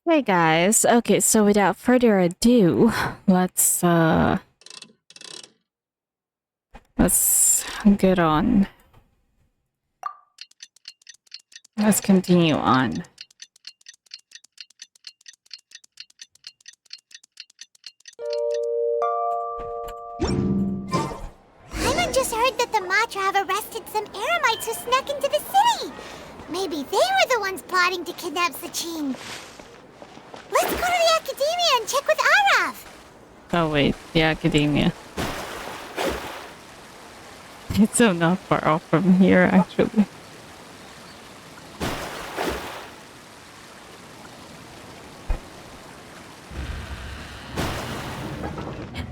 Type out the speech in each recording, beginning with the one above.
Hey guys, okay, so without further ado, let's uh let's get on. Let's continue on. Hyman just heard that the Matra have arrested some Eremites who snuck into the city. Maybe they were the ones plotting to kidnap Sachin. Let's go to the Academia and check with Arav. Oh wait, the academia. It's so not far off from here actually.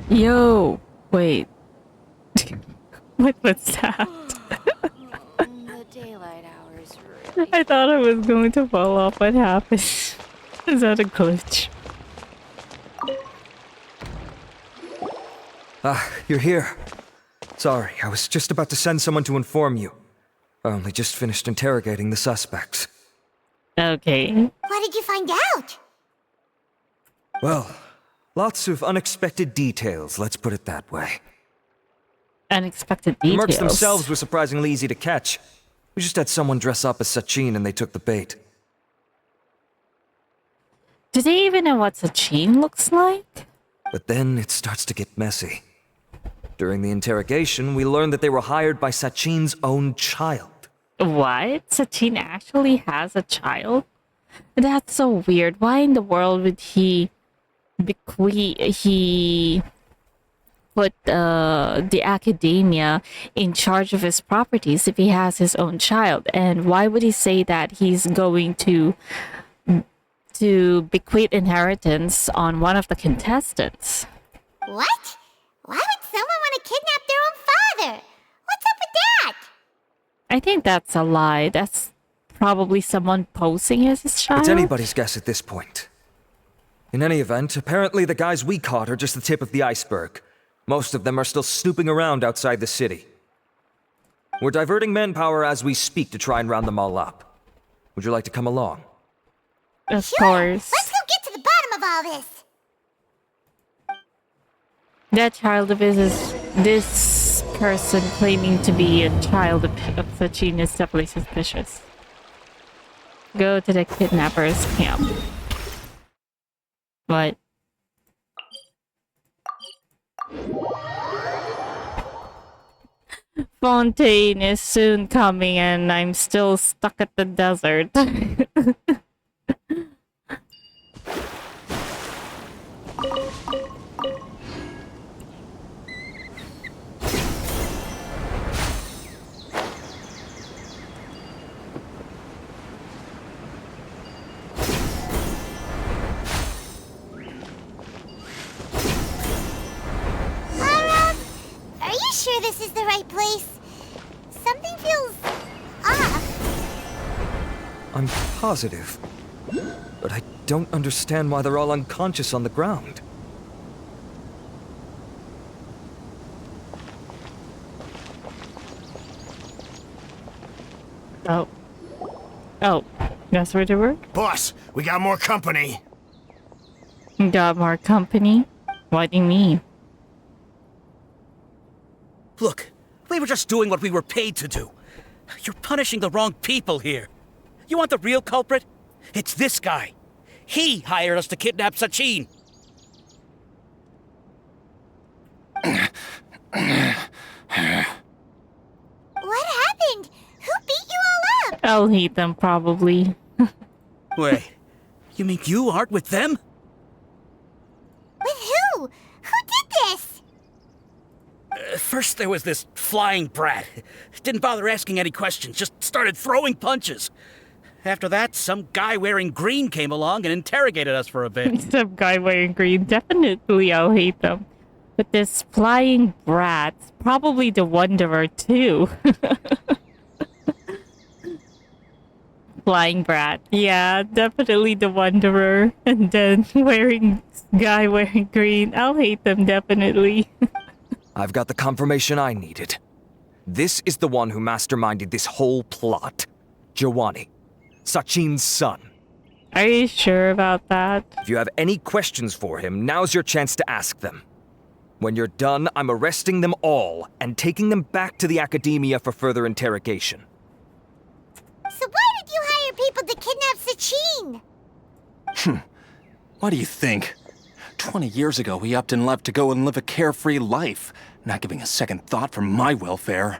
Yo, wait. What was that? The daylight hours really. I thought I was going to fall off. What happened? Is that a glitch? Ah, you're here. Sorry, I was just about to send someone to inform you. I only just finished interrogating the suspects. Okay. What did you find out? Well, lots of unexpected details, let's put it that way. Unexpected The details. mercs themselves were surprisingly easy to catch. We just had someone dress up as Sachin and they took the bait. Do they even know what Sachin looks like? But then it starts to get messy. During the interrogation, we learned that they were hired by Sachin's own child. What? Sachin actually has a child? That's so weird. Why in the world would he put the academia in charge of his properties if he has his own child? And why would he say that he's going to bequeath inheritance on one of the contestants? What? Why would someone want to kidnap their own father? What's up with that? I think that's a lie. That's probably someone posing as his child. It's anybody's guess at this point. In any event, apparently the guys we caught are just the tip of the iceberg. Most of them are still snooping around outside the city. We're diverting manpower as we speak to try and round them all up. Would you like to come along? Of Sure. course. Let's go get to the bottom of all this. That child of his is this person claiming to be a child of Sachin is definitely suspicious. Go to the kidnapper's camp. What? Fontaine is soon coming and I'm still stuck at the desert. Arav, are you sure this is the right place? Something feels off. I'm positive. But I don't understand why they're all unconscious on the ground. Oh. Oh. That's where they were? Boss, we got more company. Got more company? What do you mean? Look, we were just doing what we were paid to do. You're punishing the wrong people here. You want the real culprit? It's this guy. He hired us to kidnap Sachin. What happened? Who beat you all up? I'll hate them probably. Wait, you mean you aren't with them? With who? Who did this? First there was this flying brat. Didn't bother asking any questions, just started throwing punches. After that, some guy wearing green came along and interrogated us for a bit. Some guy wearing green. Definitely I'll hate them. But this flying brat's probably the Wanderer too. Flying brat. Yeah, definitely the Wanderer. And then guy wearing green. I'll hate them definitely. I've got the confirmation I needed. This is the one who masterminded this whole plot. Jawani, Sachin's son. Are you sure about that? If you have any questions for him, now's your chance to ask them. When you're done, I'm arresting them all and taking them back to the Academia for further interrogation. So why did you hire people to kidnap Sachin? What do you think? 20 years ago, he upped and left to go and live a carefree life, not giving a second thought for my welfare.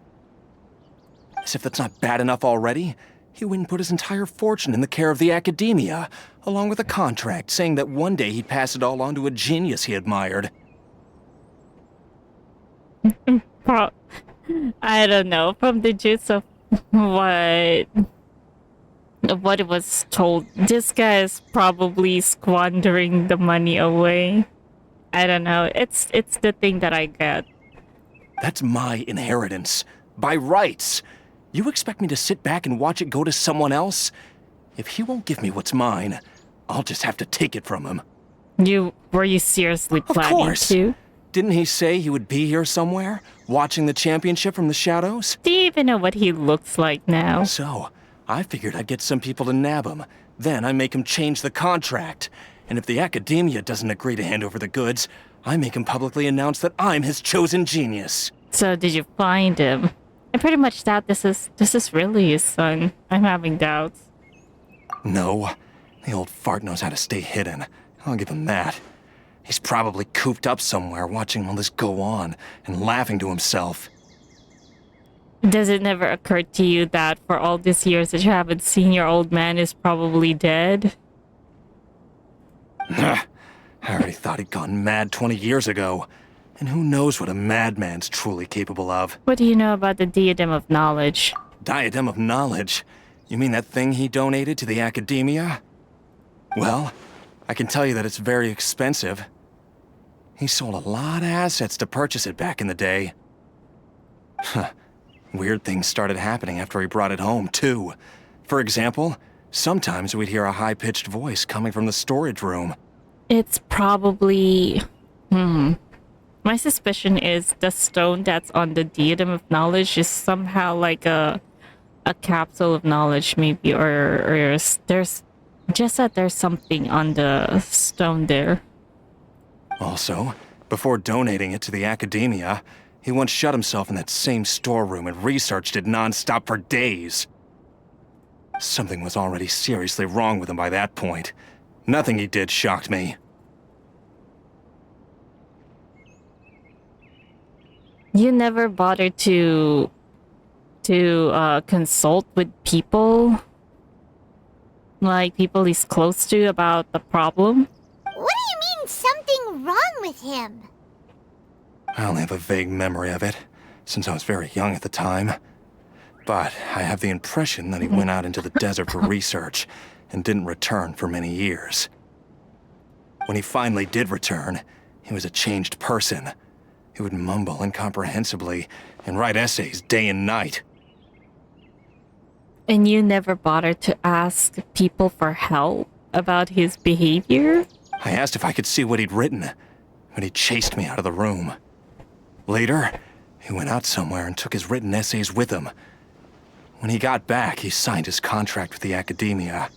As if that's not bad enough already, he went and put his entire fortune in the care of the Academia, along with a contract saying that one day he'd pass it all on to a genius he admired. I don't know. From the gist of what it was told, this guy is probably squandering the money away. I don't know. It's the thing that I get. That's my inheritance. By rights. You expect me to sit back and watch it go to someone else? If he won't give me what's mine, I'll just have to take it from him. Were you seriously Of planning course. to? Didn't he say he would be here somewhere, watching the championship from the shadows? Do you even know what he looks like now? So, I figured I'd get some people to nab him. Then I make him change the contract. And if the Academia doesn't agree to hand over the goods, I make him publicly announce that I'm his chosen genius. So did you find him? I pretty much doubt this is really his son. I'm having doubts. No, the old fart knows how to stay hidden. I'll give him that. He's probably cooped up somewhere watching all this go on and laughing to himself. Does it never occur to you that for all these years that you haven't seen your old man is probably dead? I already thought he'd gone mad 20 years ago. And who knows what a madman's truly capable of? What do you know about the Diadem of Knowledge? Diadem of Knowledge? You mean that thing he donated to the Academia? Well, I can tell you that it's very expensive. He sold a lot of assets to purchase it back in the day. Weird things started happening after he brought it home, too. For example, sometimes we'd hear a high-pitched voice coming from the storage room. It's probably... My suspicion is the stone that's on the Diadem of Knowledge is somehow like a capsule of knowledge, maybe, or there's just that there's something on the stone there. Also, before donating it to the Academia, he once shut himself in that same storeroom and researched it non-stop for days. Something was already seriously wrong with him by that point. Nothing he did shocked me. You never bothered to consult with people? Like people he's close to about the problem? What do you mean something wrong with him? I only have a vague memory of it, since I was very young at the time. But I have the impression that he went out into the desert for research and didn't return for many years. When he finally did return, he was a changed person. He would mumble incomprehensibly and write essays day and night. And you never bothered to ask people for help about his behavior? I asked if I could see what he'd written, but he chased me out of the room. Later, he went out somewhere and took his written essays with him. When he got back, he signed his contract with the Academia.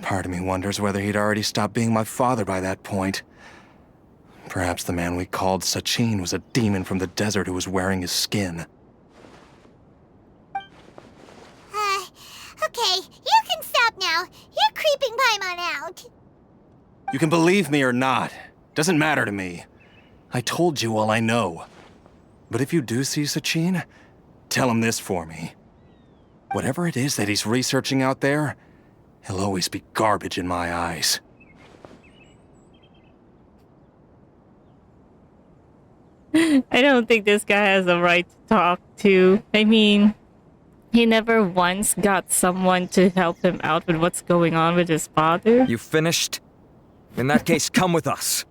Part of me wonders whether he'd already stopped being my father by that point. Perhaps the man we called Sachin was a demon from the desert who was wearing his skin. Okay, you can stop now. You're creeping Paimon out. You can believe me or not. Doesn't matter to me. I told you all I know. But if you do see Sachin, tell him this for me. Whatever it is that he's researching out there, he'll always be garbage in my eyes. I don't think this guy has a right to talk to. I mean, he never once got someone to help him out with what's going on with his father. You finished? In that case, come with us.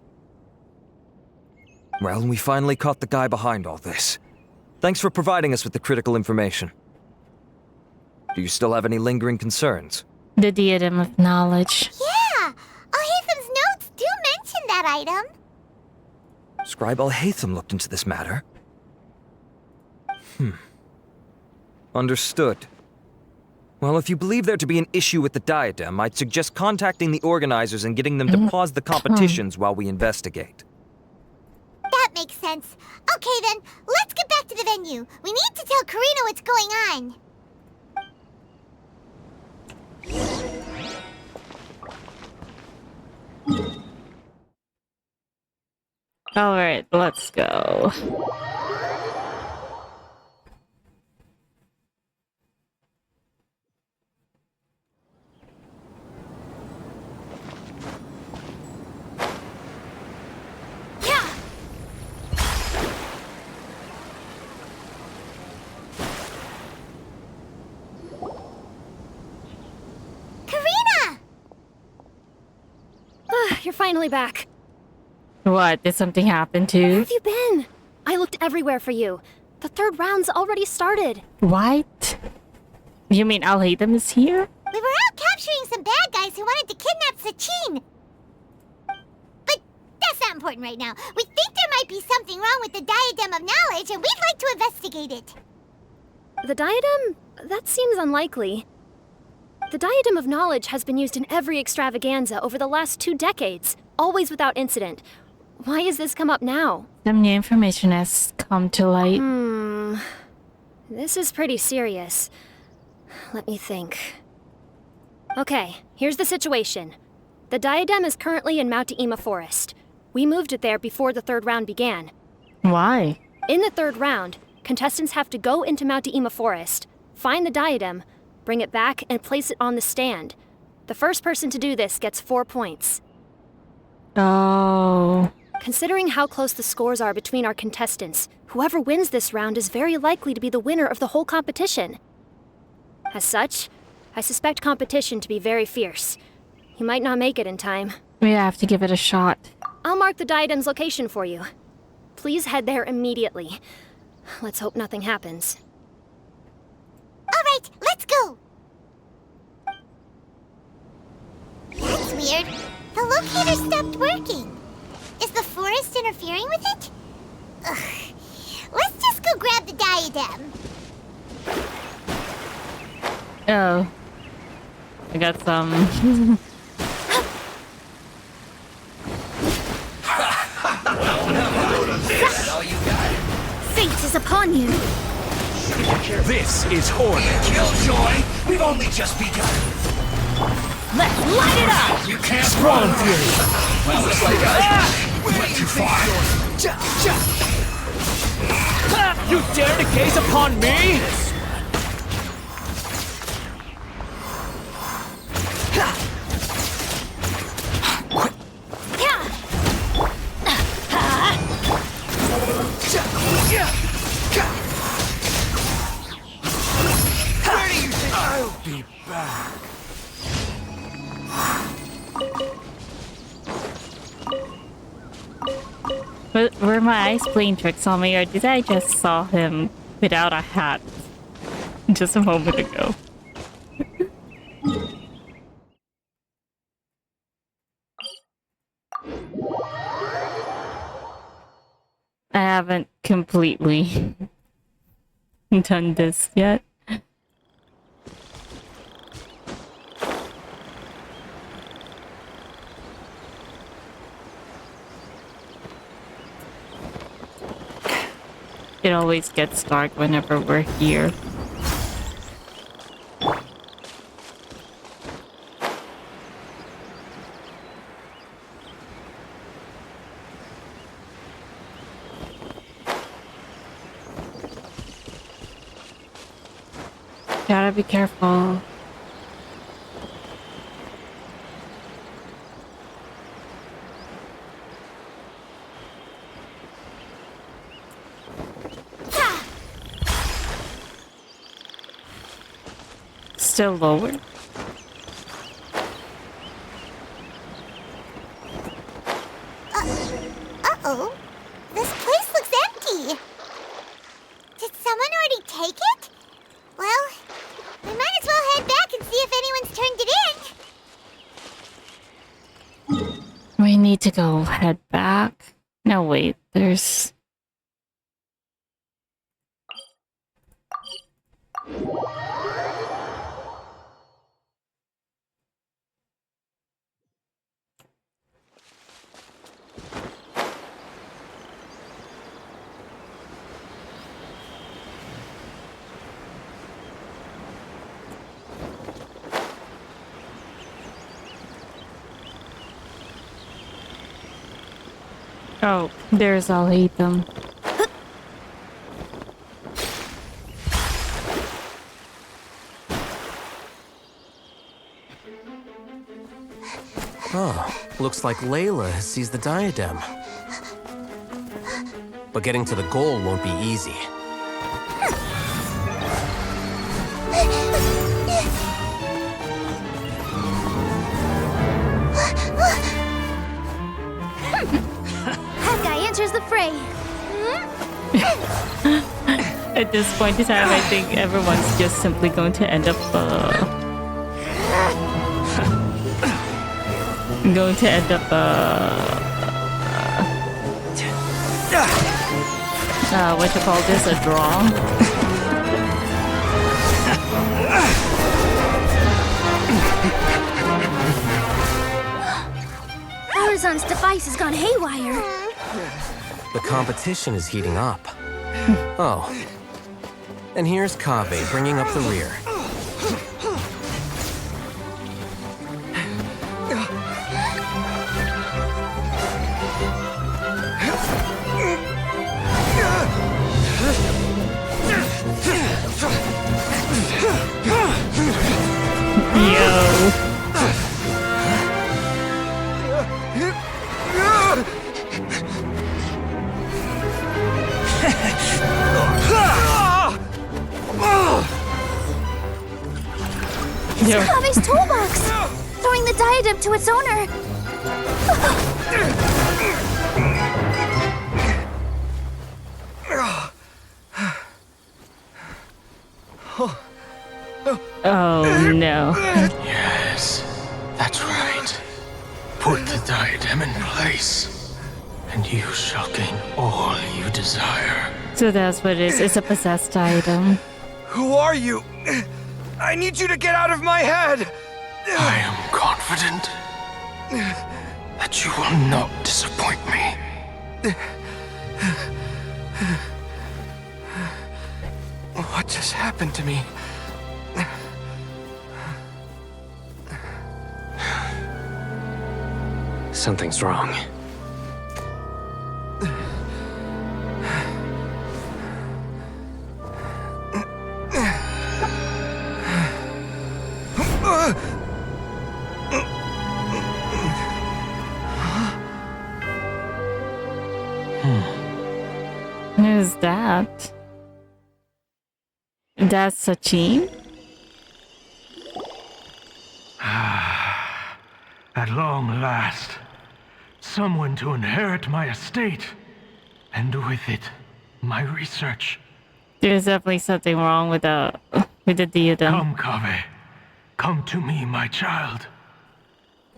Well, we finally caught the guy behind all this. Thanks for providing us with the critical information. Do you still have any lingering concerns? The Diadem of Knowledge. Yeah, Al-Haytham's notes do mention that item. Scribe Al-Haytham looked into this matter. Understood. Well, if you believe there to be an issue with the diadem, I'd suggest contacting the organizers and getting them to pause the competitions while we investigate. That makes sense. Okay then, let's get back to the venue. We need to tell Karina what's going on. Alright, let's go. Karina! You're finally back. What? Did something happen to Where you? have you been? I looked everywhere for you. The third round's already started. What? You mean Al-Haytham is here? We were out capturing some bad guys who wanted to kidnap Sachin. But that's not important right now. We think there might be something wrong with the Diadem of Knowledge, and we'd like to investigate it. The diadem? That seems unlikely. The Diadem of Knowledge has been used in every extravaganza over the last 2 decades, always without incident. Why has this come up now? Some new information has come to light. This is pretty serious. Let me think. Okay, here's the situation. The diadem is currently in Mount Ima Forest. We moved it there before the third round began. Why? In the third round, contestants have to go into Mount Ima Forest, find the diadem, bring it back, and place it on the stand. The first person to do this gets 4 points. Oh. Considering how close the scores are between our contestants, whoever wins this round is very likely to be the winner of the whole competition. As such, I suspect competition to be very fierce. You might not make it in time. We have to give it a shot. I'll mark the diadem's location for you. Please head there immediately. Let's hope nothing happens. All right, let's go. That's weird. The locator stopped working. Is the forest interfering with it? Ugh. Let's just go grab the diadem. Oh. I got some. Fate is upon you. This is Horde. Killjoy, we've only just begun. Let's light it up! You can't Strong fury. Well, looks like we went too far. You dare to gaze upon me? Where do you think I'll be back? Were my eyes playing tricks on me, or did I just saw him without a hat just a moment ago? I haven't completely done this yet. It always gets dark whenever we're here. Gotta be careful. Still lower. Uh-oh. This place looks empty. Did someone already take it? Well, we might as well head back and see if anyone's turned it in. We need to go head back. No, wait, there's... Oh, there's I'll hate them. Oh, looks like Layla has seized the diadem. But getting to the goal won't be easy. That guy enters the fray. At this point in time, I think everyone's just simply going to end up what you call this, a draw. Horizon's device has gone haywire. The competition is heating up. Oh. And here's Kaveh bringing up the rear. Yo. Yo. Kaveh's toolbox! Throwing the diadem to its owner. Oh no. Yes, that's right. Put the diadem in place, and you shall gain all you desire. So that's what it is. It's a possessed item. Who are you? I need you to get out of my head! I am confident that you will not disappoint me. What just happened to me? Something's wrong. Who's that? That's Sachin? At long last, someone to inherit my estate, and with it, my research. There's definitely something wrong with the diadem. Come, Kaveh. Come to me, my child.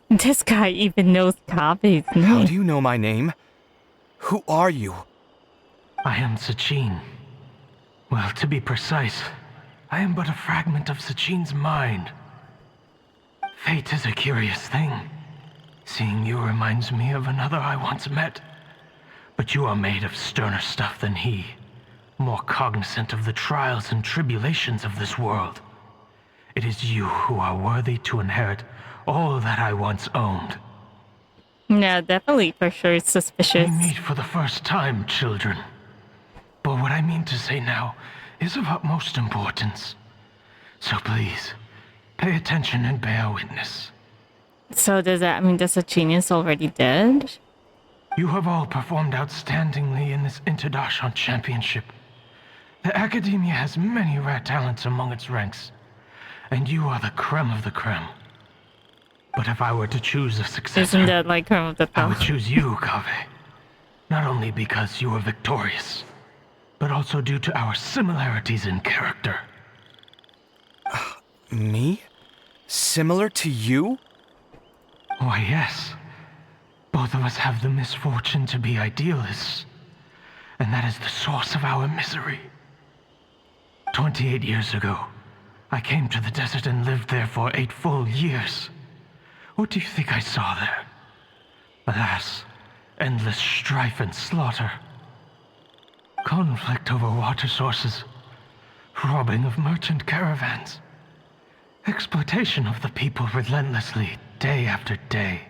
This guy even knows Kave's name. How do you know my name? Who are you? I am Sachin. Well, to be precise, I am but a fragment of Sachin's mind. Fate is a curious thing. Seeing you reminds me of another I once met. But you are made of sterner stuff than he, more cognizant of the trials and tribulations of this world. It is you who are worthy to inherit all that I once owned. Yeah, definitely for sure it's suspicious. We meet for the first time, children. But what I mean to say now is of utmost importance. So please, pay attention and bear witness. So does that mean the Sachin is already dead? You have all performed outstandingly in this Interdashon Championship. The Academia has many rare talents among its ranks, and you are the creme of the creme. But if I were to choose a successor, Isn't that like creme of the I crop? would choose you, Kaveh. Not only because you were victorious, but also due to our similarities in character. Me? Similar to you? Why, yes. Both of us have the misfortune to be idealists, and that is the source of our misery. 28 years ago, I came to the desert and lived there for 8 full years. What do you think I saw there? Alas, endless strife and slaughter. Conflict over water sources, robbing of merchant caravans, exploitation of the people relentlessly, day after day.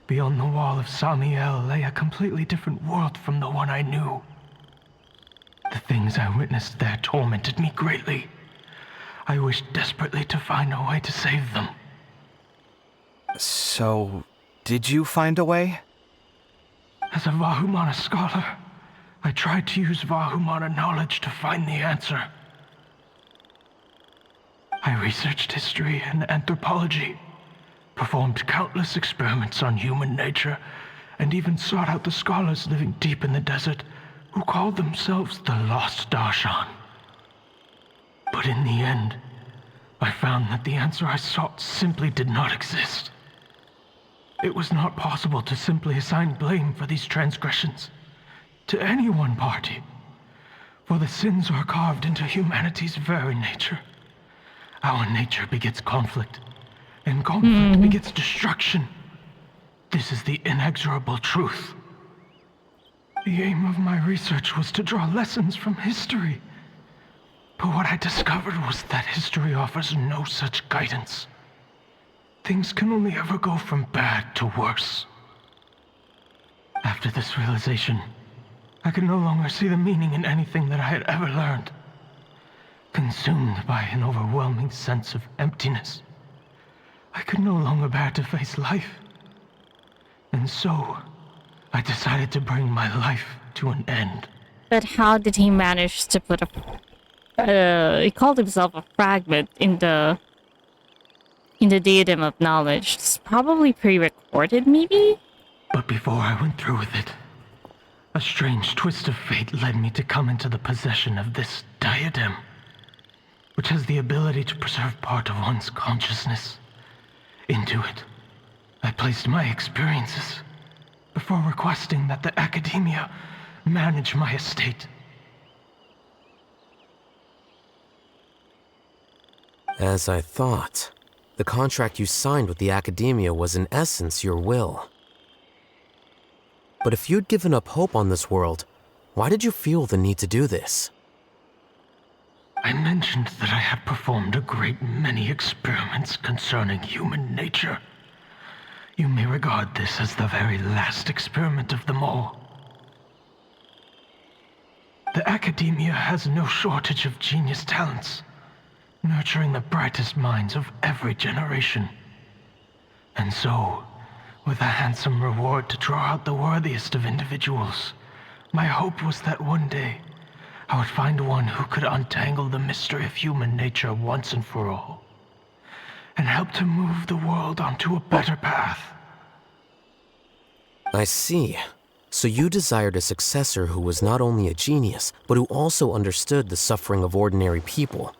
Beyond the wall of Samiel lay a completely different world from the one I knew. The things I witnessed there tormented me greatly. I wished desperately to find a way to save them. So, did you find a way? As a Vahumana scholar, I tried to use Vahumana knowledge to find the answer. I researched history and anthropology, performed countless experiments on human nature, and even sought out the scholars living deep in the desert who called themselves the Lost Darshan. But in the end, I found that the answer I sought simply did not exist. It was not possible to simply assign blame for these transgressions to any one party, for the sins are carved into humanity's very nature. Our nature begets conflict, and conflict begets destruction. This is the inexorable truth. The aim of my research was to draw lessons from history. But what I discovered was that history offers no such guidance. Things can only ever go from bad to worse. After this realization, I could no longer see the meaning in anything that I had ever learned. Consumed by an overwhelming sense of emptiness, I could no longer bear to face life. And so, I decided to bring my life to an end. But how did he manage to put he called himself a fragment in the diadem of knowledge? It's probably pre-recorded, maybe? But before I went through with it, a strange twist of fate led me to come into the possession of this diadem, which has the ability to preserve part of one's consciousness. Into it, I placed my experiences before requesting that the academia manage my estate. As I thought, the contract you signed with the academia was in essence your will. But if you'd given up hope on this world, why did you feel the need to do this? I mentioned that I had performed a great many experiments concerning human nature. You may regard this as the very last experiment of them all. The academia has no shortage of genius talents, nurturing the brightest minds of every generation. And so, with a handsome reward to draw out the worthiest of individuals, my hope was that one day I would find one who could untangle the mystery of human nature once and for all, and help to move the world onto a better path. I see. So you desired a successor who was not only a genius, but who also understood the suffering of ordinary people.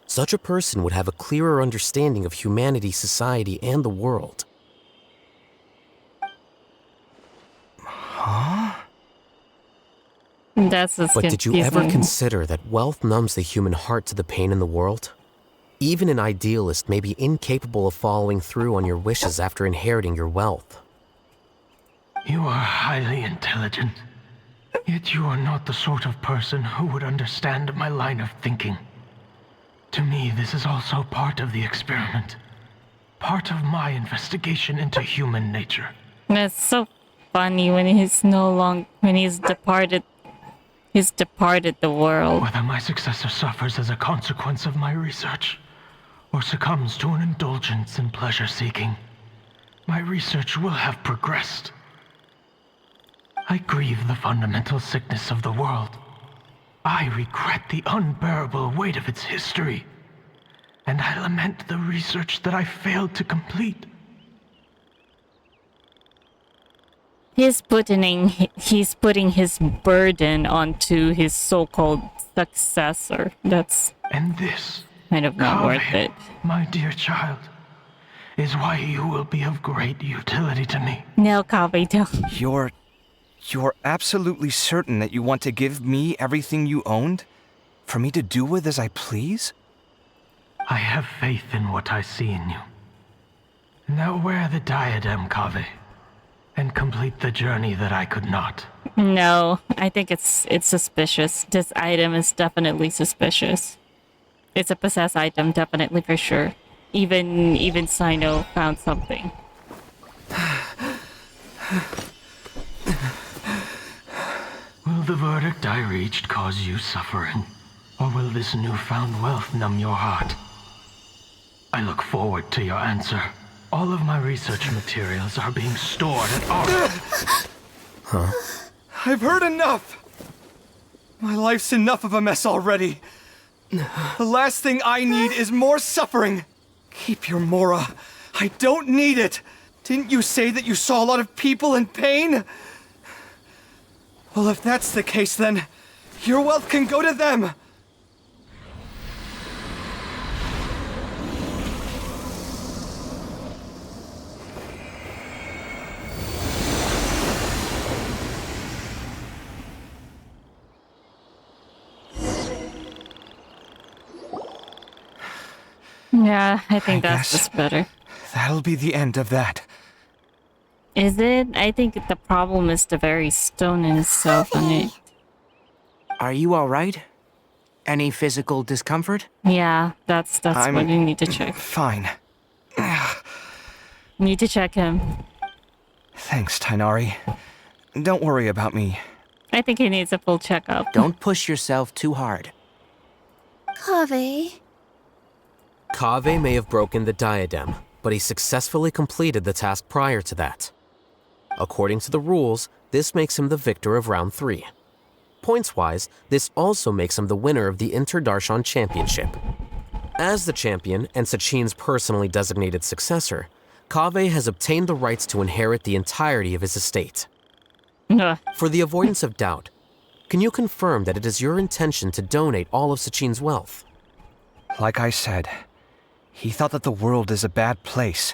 Such a person would have a clearer understanding of humanity, society, and the world. Huh? That's just But did you ever confusing. consider that wealth numbs the human heart to the pain in the world? Even an idealist may be incapable of following through on your wishes after inheriting your wealth. You are highly intelligent, yet you are not the sort of person who would understand my line of thinking. To me, this is also part of the experiment. Part of my investigation into human nature. That's so funny when he's departed the world. Whether my successor suffers as a consequence of my research, or succumbs to an indulgence in pleasure-seeking, my research will have progressed. I grieve the fundamental sickness of the world. I regret the unbearable weight of its history, and I lament the research that I failed to complete. He's putting his burden onto his so-called successor. That's And this, kind of not worth Kaveh, it. my dear child, is why you will be of great utility to me. No, Kaveh, don't. You're absolutely certain that you want to give me everything you owned? For me to do with as I please? I have faith in what I see in you. Now wear the diadem, Kaveh, and complete the journey that I could not. No, I think it's suspicious. This item is definitely suspicious. It's a possessed item, definitely for sure. Even Sino found something. Will the verdict I reached cause you suffering? Or will this newfound wealth numb your heart? I look forward to your answer. All of my research materials are being stored at our... I've heard enough! My life's enough of a mess already. The last thing I need is more suffering. Keep your Mora. I don't need it. Didn't you say that you saw a lot of people in pain? Well, if that's the case, then your wealth can go to them. Yeah, I think I that's guess. just better. That'll be the end of that. Is it? I think the problem is the very stone in itself on it. Are you alright? Any physical discomfort? Yeah, that's I'm what you need to check. Fine. You need to check him. Thanks, Tainari. Don't worry about me. I think he needs a full checkup. Don't push yourself too hard. Kaveh. Kaveh may have broken the diadem, but he successfully completed the task prior to that. According to the rules, this makes him the victor of round 3. Points-wise, this also makes him the winner of the Interdarshan Championship. As the champion and Sachin's personally designated successor, Kaveh has obtained the rights to inherit the entirety of his estate. Ugh. For the avoidance of doubt, can you confirm that it is your intention to donate all of Sachin's wealth? Like I said, he thought that the world is a bad place.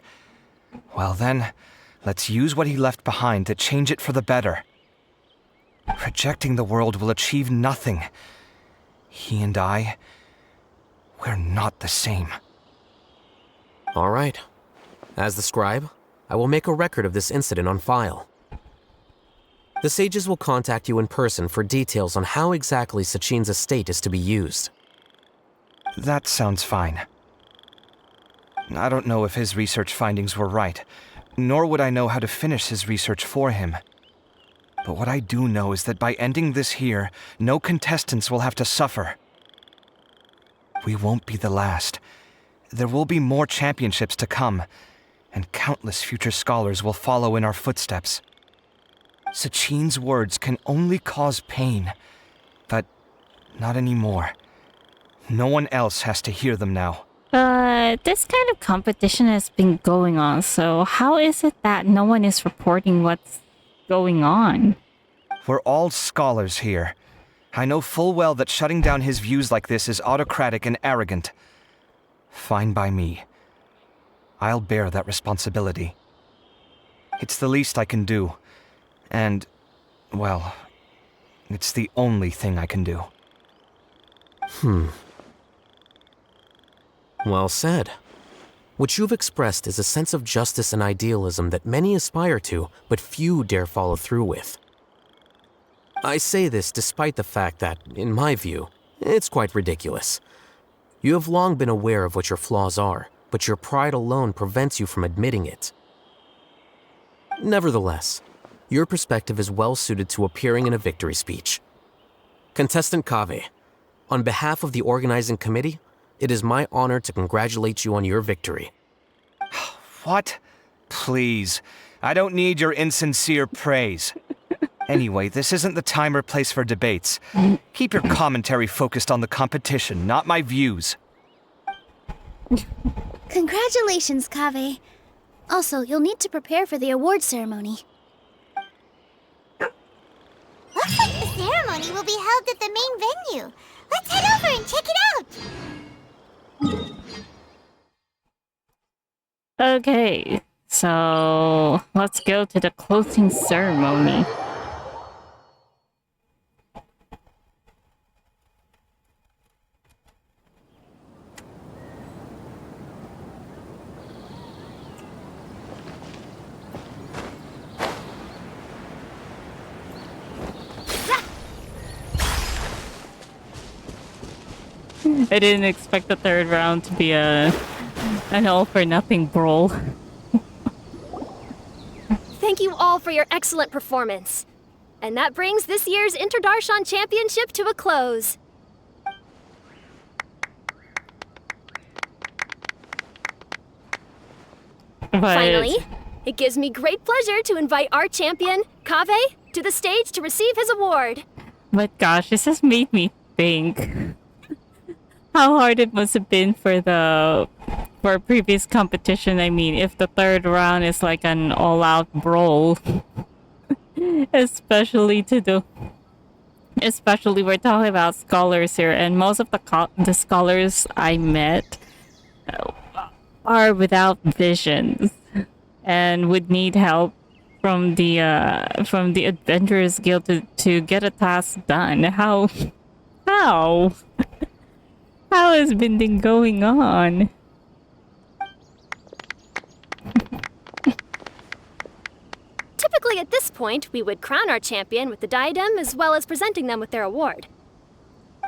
Well then, let's use what he left behind to change it for the better. Rejecting the world will achieve nothing. He and I, we're not the same. All right. As the scribe, I will make a record of this incident on file. The sages will contact you in person for details on how exactly Sachin's estate is to be used. That sounds fine. I don't know if his research findings were right, nor would I know how to finish his research for him. But what I do know is that by ending this here, no contestants will have to suffer. We won't be the last. There will be more championships to come, and countless future scholars will follow in our footsteps. Sachin's words can only cause pain, but not anymore. No one else has to hear them now. This kind of competition has been going on, so how is it that no one is reporting what's going on? We're all scholars here. I know full well that shutting down his views like this is autocratic and arrogant. Fine by me. I'll bear that responsibility. It's the least I can do. And, well, it's the only thing I can do. Well said. What you've expressed is a sense of justice and idealism that many aspire to, but few dare follow through with. I say this despite the fact that, in my view, it's quite ridiculous. You have long been aware of what your flaws are, but your pride alone prevents you from admitting it. Nevertheless, your perspective is well suited to appearing in a victory speech. Contestant Kaveh, on behalf of the organizing committee, it is my honor to congratulate you on your victory. What? Please. I don't need your insincere praise. Anyway, this isn't the time or place for debates. Keep your commentary focused on the competition, not my views. Congratulations, Kaveh. Also, you'll need to prepare for the award ceremony. Looks like the ceremony will be held at the main venue. Let's head over and check it out! Okay, so let's go to the closing ceremony. I didn't expect the third round to be an all-for-nothing brawl. thank you all for your excellent performance. And that brings this year's Interdarshan Championship to a close. But Finally, it gives me great pleasure to invite our champion, Kaveh, to the stage to receive his award. But gosh, this has made me think how hard it must have been for a previous competition. I mean, if the third round is like an all-out brawl, especially we're talking about scholars here, and most of the scholars I met are without visions and would need help from the Adventurers Guild to get a task done. How has been going on? Typically at this point, we would crown our champion with the diadem as well as presenting them with their award.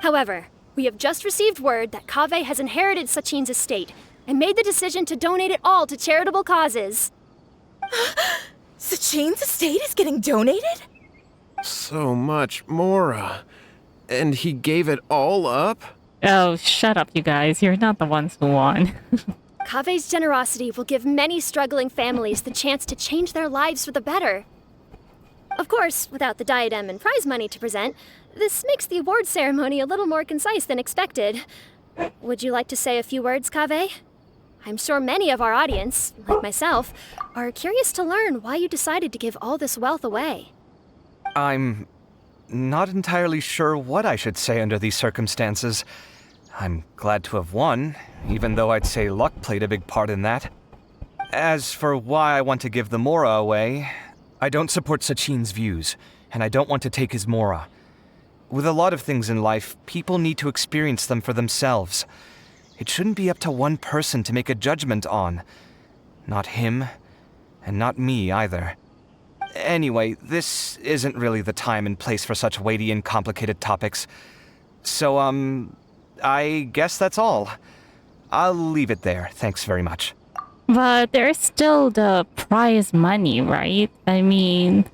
However, we have just received word that Kaveh has inherited Sachin's estate and made the decision to donate it all to charitable causes. Sachin's estate is getting donated? So much, Mora. And he gave it all up? Oh, shut up, you guys. You're not the ones who won. Kaveh's generosity will give many struggling families the chance to change their lives for the better. Of course, without the diadem and prize money to present, this makes the award ceremony a little more concise than expected. Would you like to say a few words, Kaveh? I'm sure many of our audience, like myself, are curious to learn why you decided to give all this wealth away. I'm not entirely sure what I should say under these circumstances. I'm glad to have won, even though I'd say luck played a big part in that. As for why I want to give the Mora away, I don't support Sachin's views, and I don't want to take his Mora. With a lot of things in life, people need to experience them for themselves. It shouldn't be up to one person to make a judgment on. Not him, and not me either. Anyway, this isn't really the time and place for such weighty and complicated topics. So, I guess that's all. I'll leave it there. Thanks very much. But there's still the prize money, right? I mean,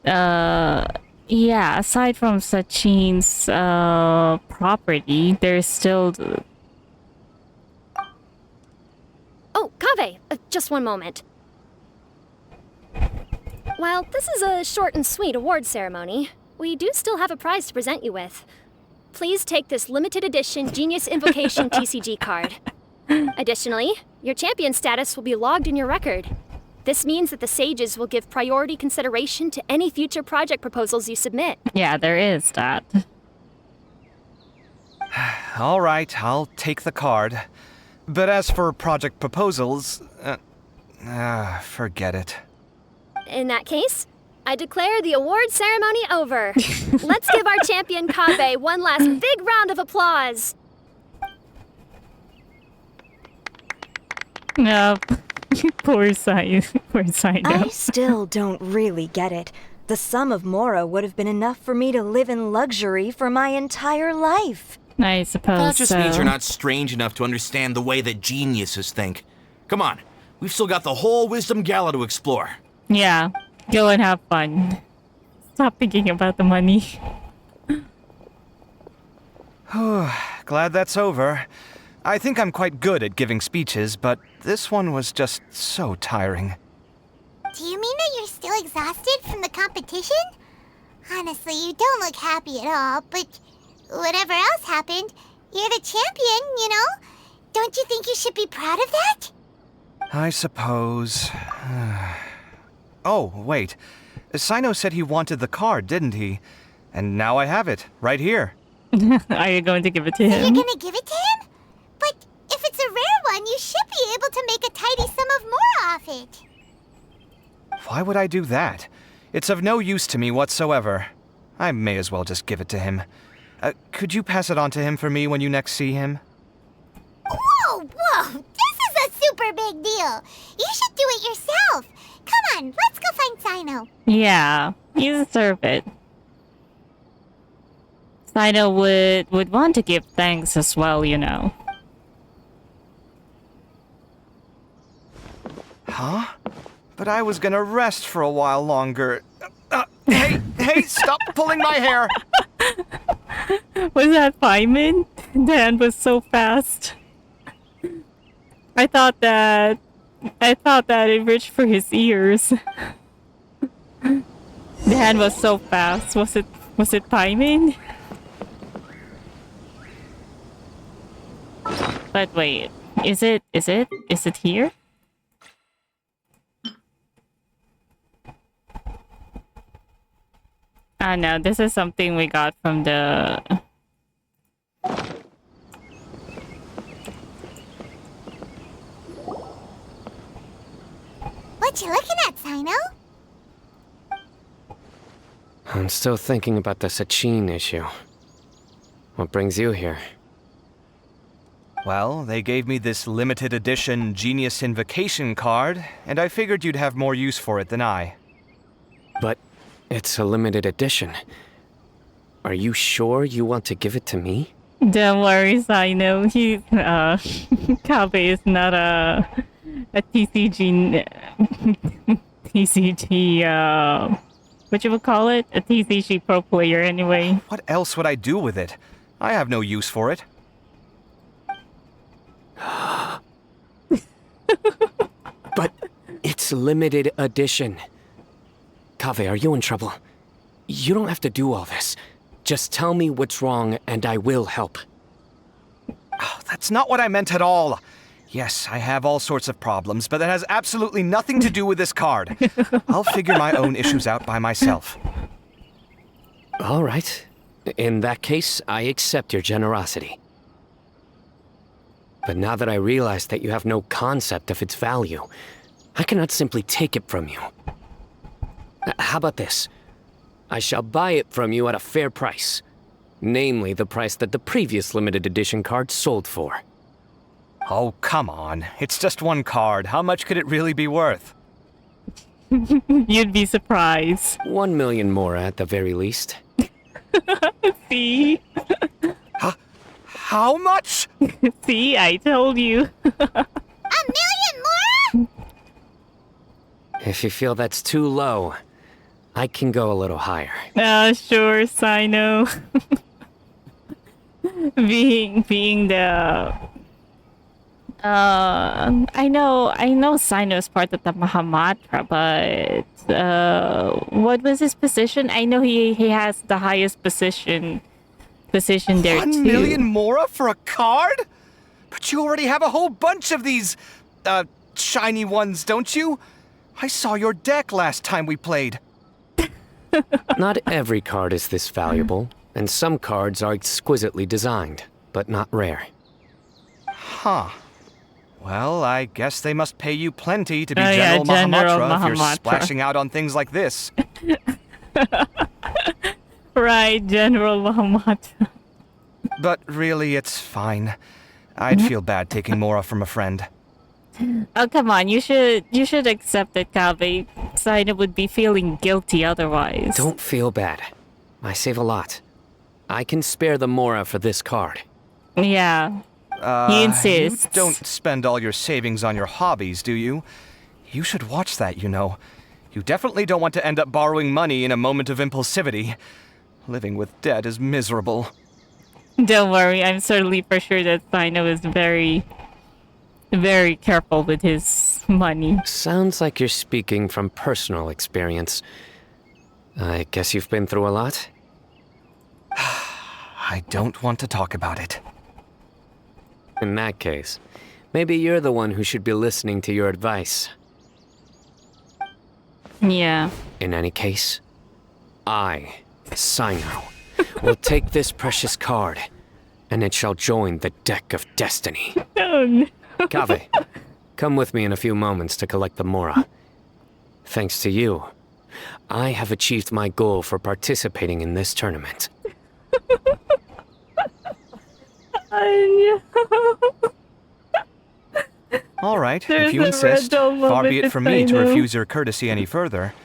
yeah, aside from Sachin's property, there's still Oh, Kaveh, just one moment. While this is a short and sweet award ceremony, we do still have a prize to present you with. Please take this limited edition Genius Invocation TCG card. Additionally, your champion status will be logged in your record. This means that the sages will give priority consideration to any future project proposals you submit. Yeah, there is that. All right, I'll take the card. But as for project proposals, forget it. In that case, I declare the award ceremony over. Let's give our champion Kaveh one last big round of applause. No, poor Sai. Poor Sai. I still don't really get it. The sum of Mora would have been enough for me to live in luxury for my entire life. I suppose That just so. means you're not strange enough to understand the way that geniuses think. Come on, we've still got the whole Wisdom Gala to explore. Yeah, go and have fun. Stop thinking about the money. Glad that's over. I think I'm quite good at giving speeches, but this one was just so tiring. Do you mean that you're still exhausted from the competition? Honestly, you don't look happy at all, but whatever else happened, you're the champion, you know? Don't you think you should be proud of that? I suppose. Oh, wait. Sino said he wanted the card, didn't he? And now I have it, right here. Are you going to give it to So him? you're gonna give it to him? But if it's a rare one, you should be able to make a tidy sum of more off it. Why would I do that? It's of no use to me whatsoever. I may as well just give it to him. Could you pass it on to him for me when you next see him? Whoa, whoa! This is a super big deal! You should do it yourself! Come on, let's go find Sino. Yeah, you deserve it. Sino would want to give thanks as well, you know. Huh? but I was gonna rest for a while longer. Hey, stop pulling my hair! Was that Paimon? The hand was so fast. I thought that it reached for his ears. The hand was so fast. Was it Paimon? But wait, is it here? Ah no, this is something we got from the What you looking at, Sino? I'm still thinking about the Sachin issue. What brings you here? Well, they gave me this limited edition Genius Invocation card, and I figured you'd have more use for it than I. But it's a limited edition. Are you sure you want to give it to me? Don't worry, Sino. Kaveh is not a TCG what you would call it? A TCG pro player anyway. What else would I do with it? I have no use for it. But it's limited edition. Kaveh, are you in trouble? You don't have to do all this. Just tell me what's wrong and I will help. Oh, that's not what I meant at all. Yes, I have all sorts of problems, but that has absolutely nothing to do with this card. I'll figure my own issues out by myself. All right. In that case, I accept your generosity. But now that I realize that you have no concept of its value, I cannot simply take it from you. How about this? I shall buy it from you at a fair price. Namely, the price that the previous limited edition card sold for. Oh, come on. It's just one card. How much could it really be worth? You'd be surprised. 1 million more at the very least. See? How much? See, I told you. 1 million more? If you feel that's too low, I can go a little higher. Sure, Sino. being the I know Sino is part of the Mahamatra, but what was his position? I know he has the highest position there 1 too. 1 million mora for a card? But you already have a whole bunch of these shiny ones, don't you? I saw your deck last time we played. Not every card is this valuable, and some cards are exquisitely designed, but not rare. Huh. Well, I guess they must pay you plenty to be General Mahamatra if you're Mahamatra. splashing out on things like this. Right, General Mahamatra. But really, it's fine. I'd feel bad taking mora from a friend. Oh, come on, you should accept it, Kaveh. Sino would be feeling guilty otherwise. Don't feel bad. I save a lot. I can spare the mora for this card. Yeah. He insists. You don't spend all your savings on your hobbies, do you? You should watch that, you know. You definitely don't want to end up borrowing money in a moment of impulsivity. Living with debt is miserable. Don't worry, I'm certainly for sure that Sino is very, very careful with his money. Sounds like you're speaking from personal experience. I guess you've been through a lot? I don't want to talk about it. In that case, maybe you're the one who should be listening to your advice. Yeah. In any case, I, Sino, will take this precious card, and it shall join the deck of destiny. Oh no. Kaveh, come with me in a few moments to collect the mora. Thanks to you, I have achieved my goal for participating in this tournament. I know. All right, There's if you a insist, red dome far of be it, it from me to Sino. refuse your courtesy any further.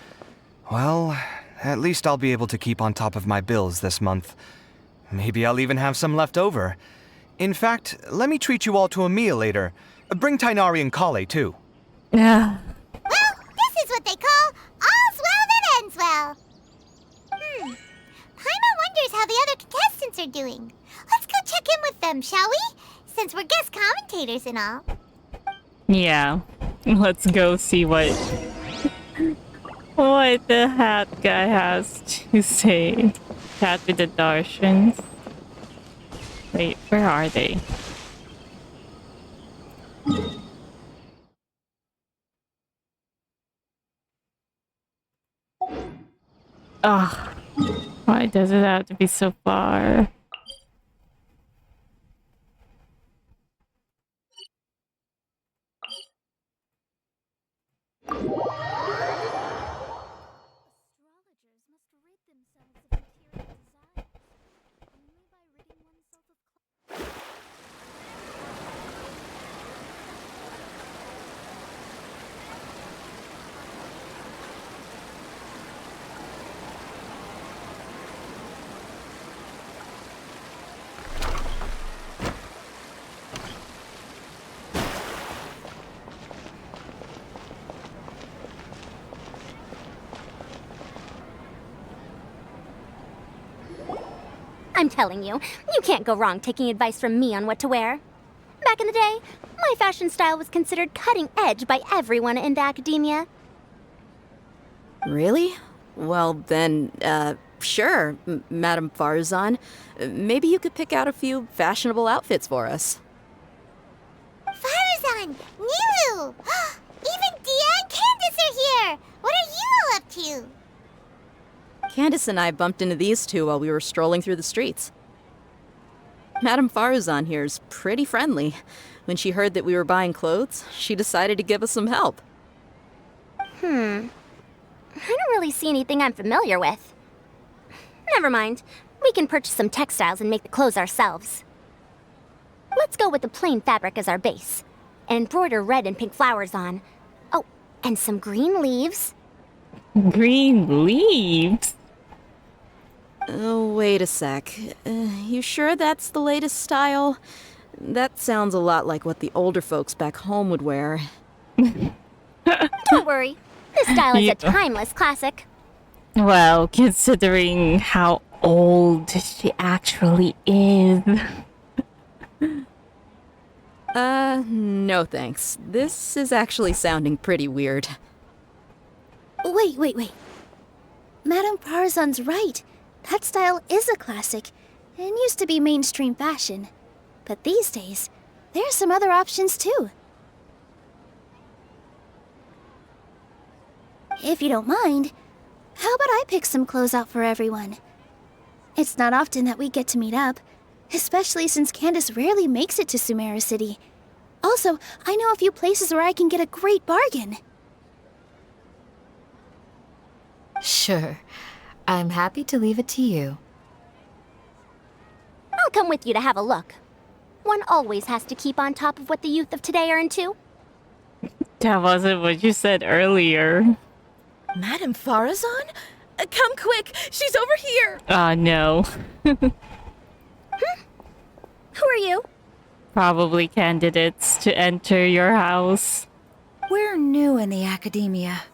Well, at least I'll be able to keep on top of my bills this month. Maybe I'll even have some left over. In fact, let me treat you all to a meal later. Bring Tainari and Kale, too. Yeah. Well, this is what they call all's well that ends well. Paimon wonders how the other contestants are doing. Let's go check in with them, shall we? Since we're guest commentators and all. Yeah. Let's go see what the hat guy has to say. Chat with the Darshans. Wait, where are they? Ugh. Why does it have to be so far? I'm telling you, you can't go wrong taking advice from me on what to wear. Back in the day, my fashion style was considered cutting edge by everyone in the academia. Really? Well, then, sure, Madame Farzan. Maybe you could pick out a few fashionable outfits for us. Farzan! Nilu! Even Dia and Candace are here! What are you all up to? Candace and I bumped into these two while we were strolling through the streets. Madame Farzan here's pretty friendly. When she heard that we were buying clothes, she decided to give us some help. I don't really see anything I'm familiar with. Never mind. We can purchase some textiles and make the clothes ourselves. Let's go with the plain fabric as our base. And embroider red and pink flowers on. Oh, and some green leaves. Green leaves? Oh, wait a sec. You sure that's the latest style? That sounds a lot like what the older folks back home would wear. Don't worry. This style is a timeless classic. Well, considering how old she actually is. No thanks. This is actually sounding pretty weird. Wait. Madame Farzan's right. That style is a classic and used to be mainstream fashion. But these days, there are some other options too. If you don't mind, how about I pick some clothes out for everyone? It's not often that we get to meet up, especially since Candace rarely makes it to Sumeru City. Also, I know a few places where I can get a great bargain. Sure. I'm happy to leave it to you. I'll come with you to have a look. One always has to keep on top of what the youth of today are into. That wasn't what you said earlier. Madame Farazan? Come quick! She's over here! No. Who are you? Probably candidates to enter your house. We're new in the academia.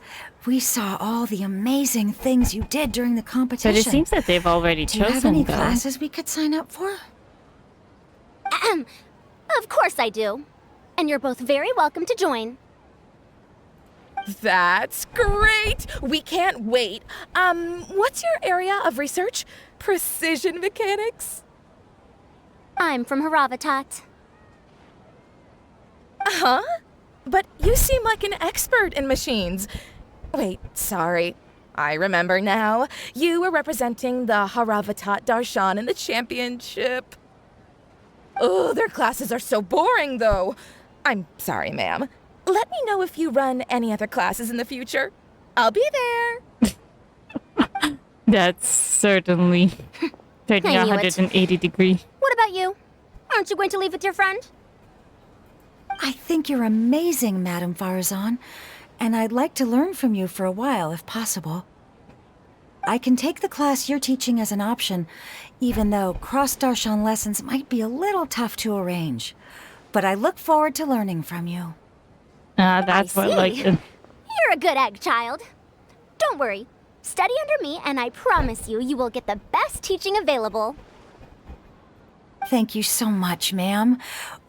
We saw all the amazing things you did during the competition. But it seems that they've already Do you have chosen any them. classes we could sign up for? Of course I do. And you're both very welcome to join. That's great! We can't wait. What's your area of research? Precision mechanics? I'm from Haravatat. Huh? But you seem like an expert in machines. Wait, sorry. I remember now. You were representing the Haravatat Darshan in the championship. Oh, their classes are so boring, though. I'm sorry, ma'am. Let me know if you run any other classes in the future. I'll be there. That's certainly turning I knew it. 180 degree. What about you? Aren't you going to leave with your friend? I think you're amazing, Madame Farazan, and I'd like to learn from you for a while, if possible. I can take the class you're teaching as an option, even though cross-Darshan lessons might be a little tough to arrange. But I look forward to learning from you. That's what, like... You're You're a good egg, child. Don't worry. Study under me, and I promise you, you will get the best teaching available. Thank you so much, ma'am.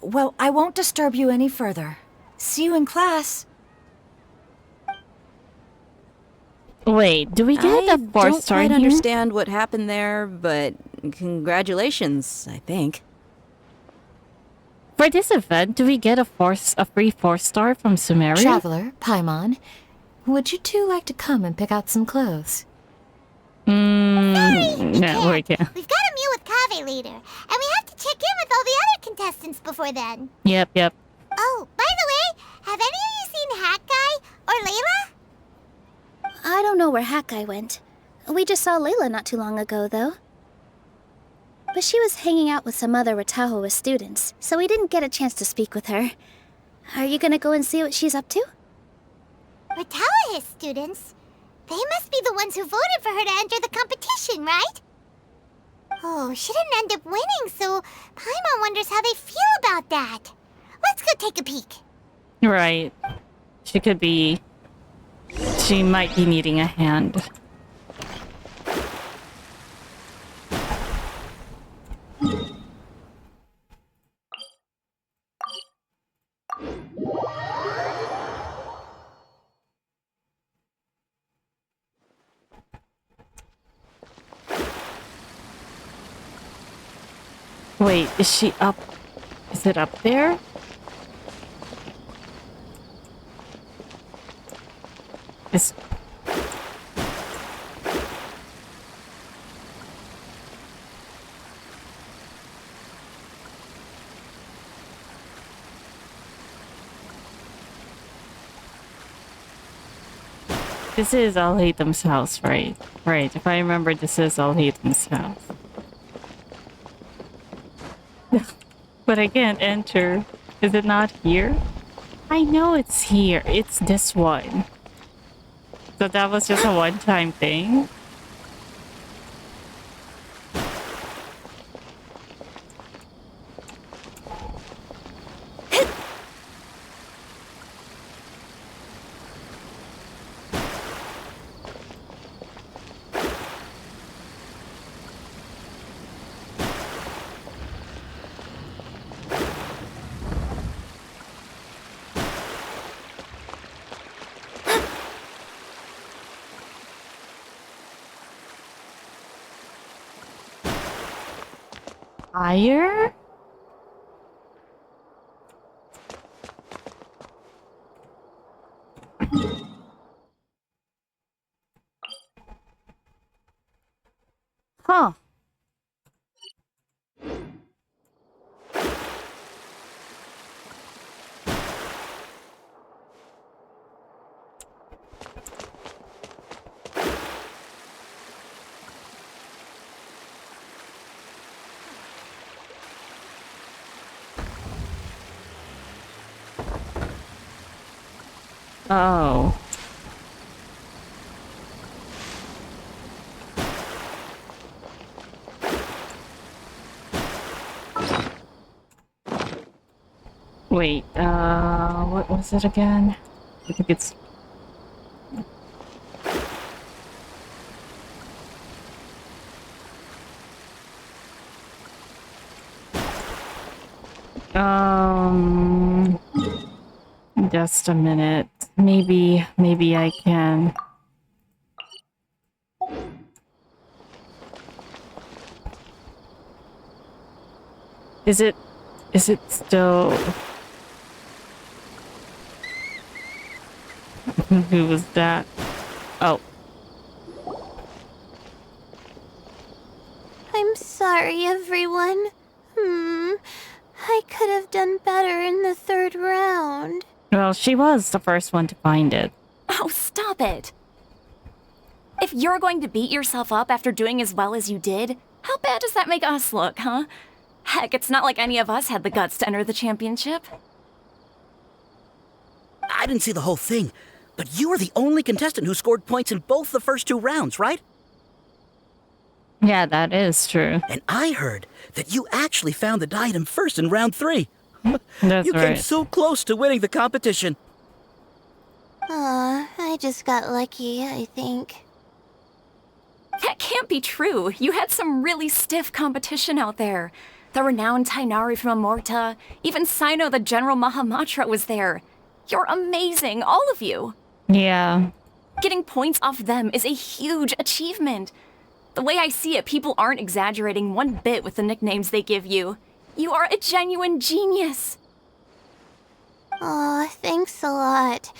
Well, I won't disturb you any further. See you in class. Wait, do we get I a 4 don't star quite here? understand what happened there, but congratulations, I think. For this event, do we get a free 4 star from Sumeria? Traveler, Paimon, would you two like to come and pick out some clothes? No, we can't. We've got a meet with Kaveh later, and we have to check in with all the other contestants before then. Yep. Oh, by the way, have any of you seen Hat Guy or Layla? I don't know where Hat Guy went. We just saw Layla not too long ago, though. But she was hanging out with some other Ratahoa students, so we didn't get a chance to speak with her. Are you gonna go and see what she's up to? Ratahoa students? They must be the ones who voted for her to enter the competition, right? Oh, she didn't end up winning, so Paimon wonders how they feel about that. Let's go take a peek. Right. She might be needing a hand. Wait, is she up? Is it up there? Is... This is Al-Haytham's house, right? Right, if I remember, this is Al-Haytham's house. But I can't enter. Is it not here? I know it's here. It's this one. So that was just a one-time thing? Fire? Huh. Oh. Wait, what was it again? I think it's... Just a minute. Maybe I can... Is it still... Who was that? Oh. I'm sorry, everyone. I could have done better in the 3rd round. Well, she was the first one to find it. Oh, stop it. If you're going to beat yourself up after doing as well as you did, how bad does that make us look, huh? Heck, it's not like any of us had the guts to enter the championship. I didn't see the whole thing, but you were the only contestant who scored points in both the first 2 rounds, right? Yeah, that is true. And I heard that you actually found the diadem first in round 3. That's you right. came so close to winning the competition. I I just got lucky, I think. That can't be true. You had some really stiff competition out there. The renowned Tainari from Amorta, even Sino the General Mahamatra was there. You're amazing, all of you. Yeah. Getting points off them is a huge achievement. The way I see it, people aren't exaggerating one bit with the nicknames they give you. You are a genuine genius. Aw, thanks a lot.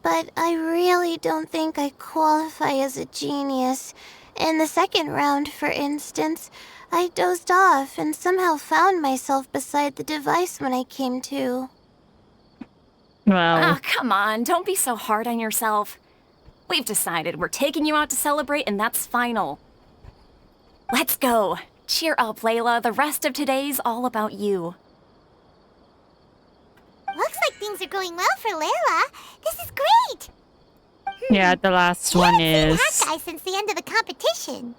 But I really don't think I qualify as a genius. In the second round, for instance, I dozed off and somehow found myself beside the device when I came to. Well... Oh, come on, don't be so hard on yourself. We've decided we're taking you out to celebrate, and that's final. Let's go. Cheer up, Layla. The rest of today's all about you. Looks like things are going well for Layla. This is great! Yeah, the last one is... Hat guy since the end of the competition.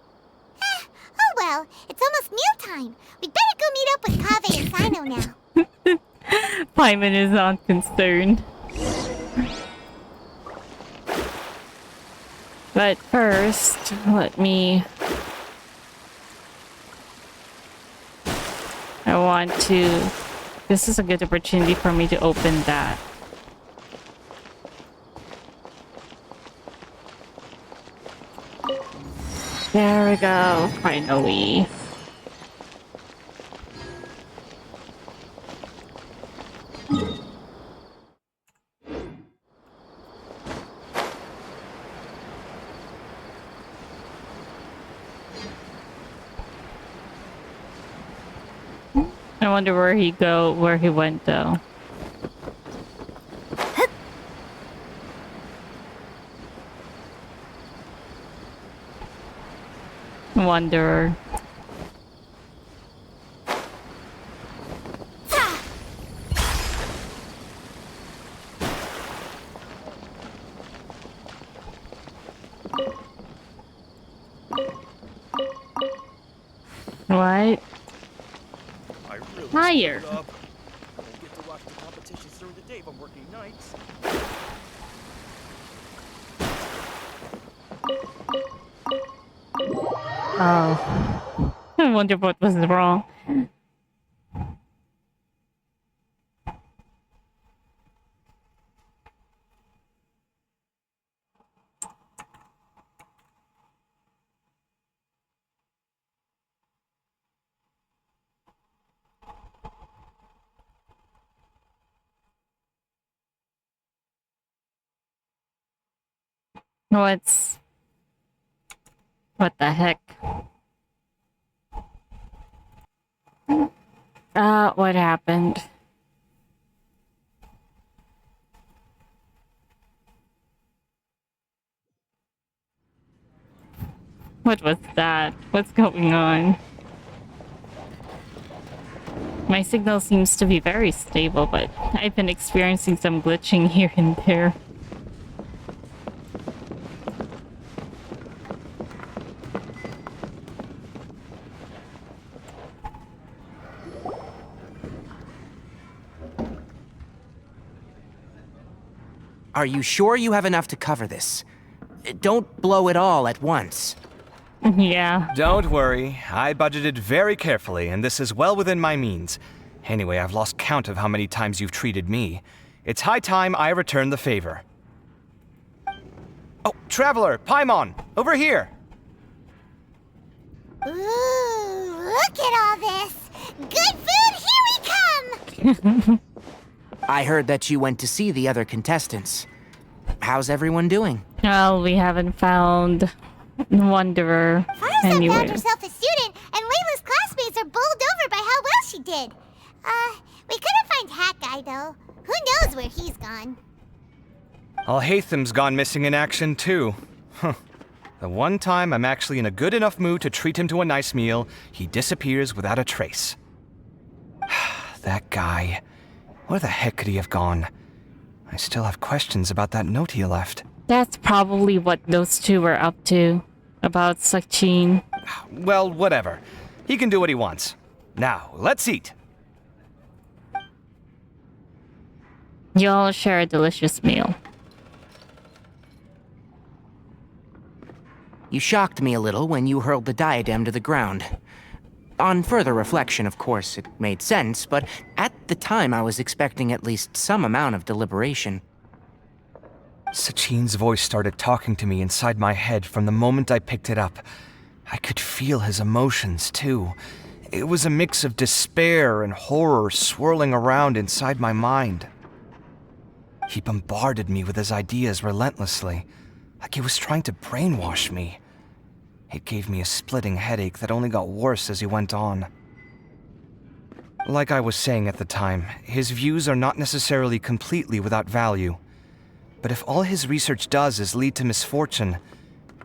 Oh well, it's almost mealtime. We'd better go meet up with Kaveh and Sino now. Paimon is not concerned. But first, let me... I want to... This is a good opportunity for me to open that. There we go, finally. I wonder where he went though. Wanderer. What? Higher. I don't get to watch the competitions during the day if I'm working nights. Oh. I wonder what was wrong. What the heck? What happened? What was that? What's going on? My signal seems to be very stable, but I've been experiencing some glitching here and there. Are you sure you have enough to cover this? Don't blow it all at once. Yeah. Don't worry. I budgeted very carefully, and this is well within my means. Anyway, I've lost count of how many times you've treated me. It's high time I return the favor. Oh, Traveler, Paimon, over here! Ooh, look at all this! Good food, here we come! I heard that you went to see the other contestants. How's everyone doing? Well, we haven't found Wanderer anywhere. Found herself a student, and Layla's classmates are bowled over by how well she did. We couldn't find Hat Guy, though. Who knows where he's gone? Alhatham's gone missing in action, too. Huh. The one time I'm actually in a good enough mood to treat him to a nice meal, he disappears without a trace. That guy. Where the heck could he have gone? I still have questions about that note he left. That's probably what those two were up to. About Sachin. Well, whatever. He can do what he wants. Now, let's eat. You'll share a delicious meal. You shocked me a little when you hurled the diadem to the ground. On further reflection, of course, it made sense, but at the time I was expecting at least some amount of deliberation. Sachin's voice started talking to me inside my head from the moment I picked it up. I could feel his emotions, too. It was a mix of despair and horror swirling around inside my mind. He bombarded me with his ideas relentlessly, like he was trying to brainwash me. It gave me a splitting headache that only got worse as he went on. Like I was saying at the time, his views are not necessarily completely without value. But if all his research does is lead to misfortune,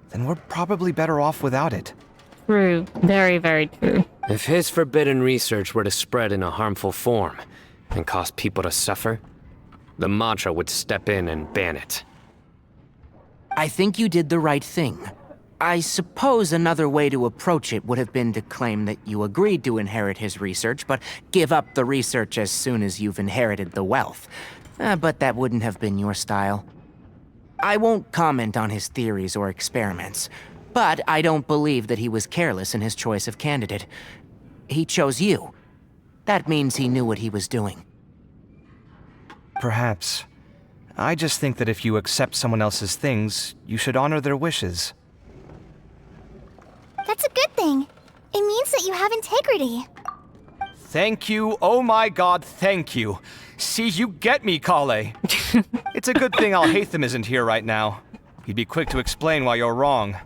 then we're probably better off without it. True. Very, very true. If his forbidden research were to spread in a harmful form and cause people to suffer, the Mantra would step in and ban it. I think you did the right thing. I suppose another way to approach it would have been to claim that you agreed to inherit his research, but give up the research as soon as you've inherited the wealth. But that wouldn't have been your style. I won't comment on his theories or experiments, but I don't believe that he was careless in his choice of candidate. He chose you. That means he knew what he was doing. Perhaps. I just think that if you accept someone else's things, you should honor their wishes. That's a good thing. It means that you have integrity. Thank you, oh my god, thank you. See, you get me, Kaveh. It's a good thing Alhaitham isn't here right now. He'd be quick to explain why you're wrong.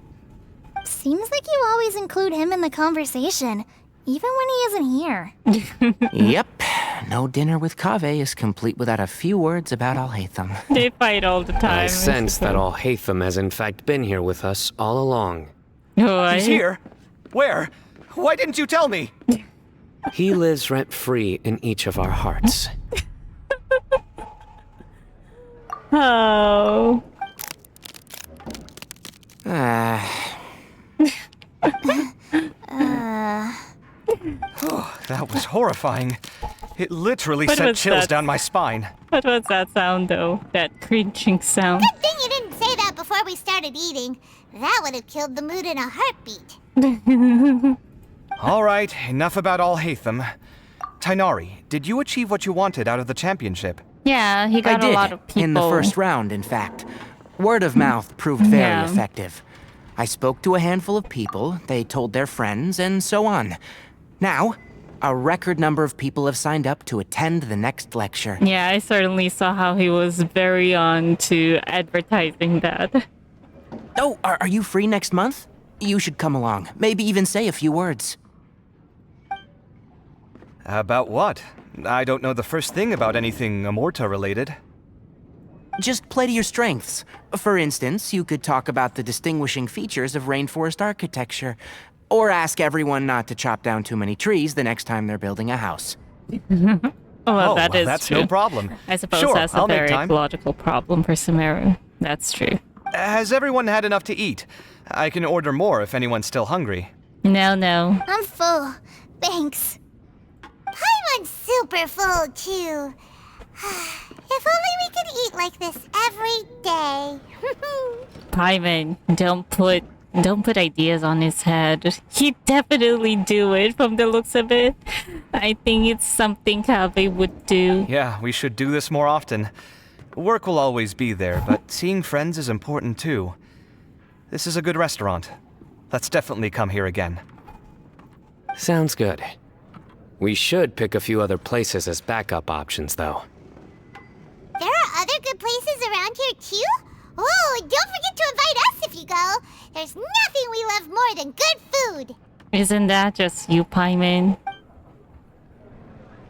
Seems like you always include him in the conversation, even when he isn't here. Yep. No dinner with Kaveh is complete without a few words about Alhaitham. They fight all the time. I sense that Alhaitham has in fact been here with us all along. Oh, He's here? Where? Why didn't you tell me? He lives rent-free in each of our hearts. Oh. Oh, that was horrifying. It literally What sent was chills that? down my spine. What was that sound, though? That cringing sound. Good thing you didn't say that before we started eating. That would have killed the mood in a heartbeat. All right, enough about Alhaitham. Tainari, did you achieve what you wanted out of the championship? Yeah, he got I did, a lot of people. in the first round, in fact. Word of mouth proved very Yeah. effective. I spoke to a handful of people, they told their friends, and so on. Now, a record number of people have signed up to attend the next lecture. Yeah, I certainly saw how he was very on to advertising that. Oh, are you free next month? You should come along. Maybe even say a few words. About what? I don't know the first thing about anything Amorta related. Just play to your strengths. For instance, you could talk about the distinguishing features of rainforest architecture, or ask everyone not to chop down too many trees the next time they're building a house. Well, that is that's true. no problem. I suppose Sure, that's a I'll make very time. logical problem for Sumeru. That's true. Has everyone had enough to eat? I can order more if anyone's still hungry. No. I'm full. Thanks. Paimon's super full, too. If only we could eat like this every day. Paimon, don't put ideas on his head. He'd definitely do it from the looks of it. I think it's something Kaveh would do. Yeah, we should do this more often. Work will always be there, but seeing friends is important too. This is a good restaurant. Let's definitely come here again. Sounds good. We should pick a few other places as backup options, though. There are other good places around here, too? Oh, and don't forget to invite us if you go. There's nothing we love more than good food. Isn't that just you, Paimon?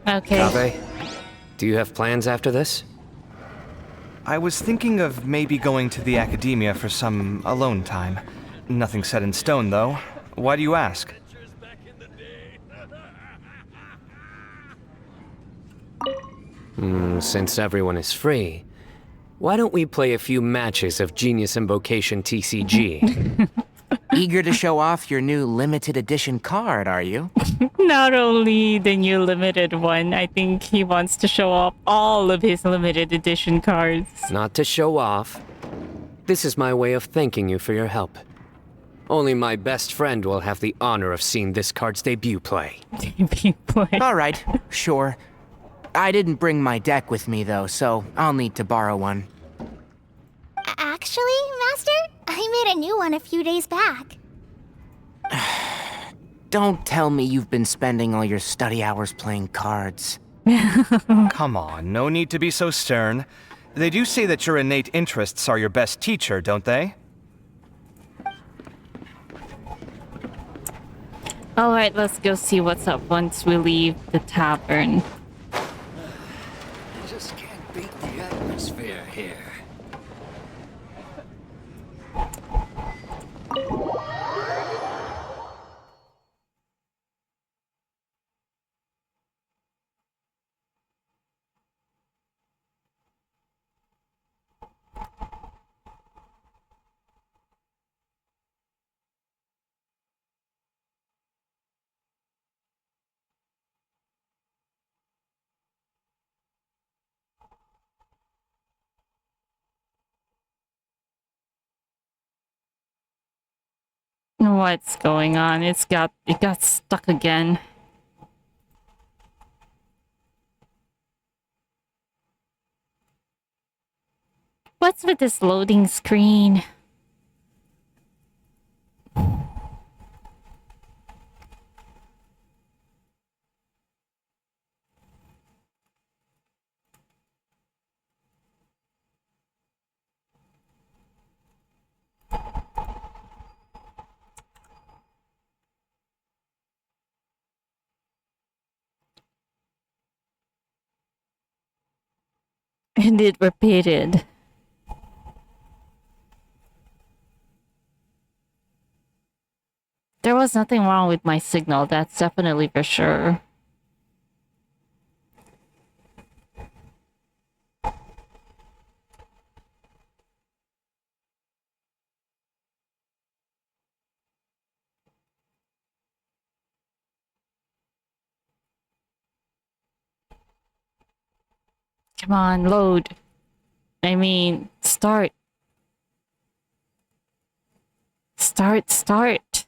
Okay. Kaveh, do you have plans after this? I was thinking of maybe going to the academia for some alone time. Nothing set in stone, though. Why do you ask? Since everyone is free, why don't we play a few matches of Genius Invocation TCG? Eager to show off your new limited edition card, are you? Not only the new limited one, I think he wants to show off all of his limited edition cards. Not to show off. This is my way of thanking you for your help. Only my best friend will have the honor of seeing this card's debut play. Debut play. All right, sure. I didn't bring my deck with me, though, so I'll need to borrow one. Actually, Master, I made a new one a few days back. Don't tell me you've been spending all your study hours playing cards. Come on, no need to be so stern. They do say that your innate interests are your best teacher, don't they? Alright, let's go see what's up once we leave the tavern. I just can't beat the atmosphere here. What's going on? It got stuck again. What's with this loading screen? And it repeated. There was nothing wrong with my signal, that's definitely for sure. Come on, load. I mean, start. Start.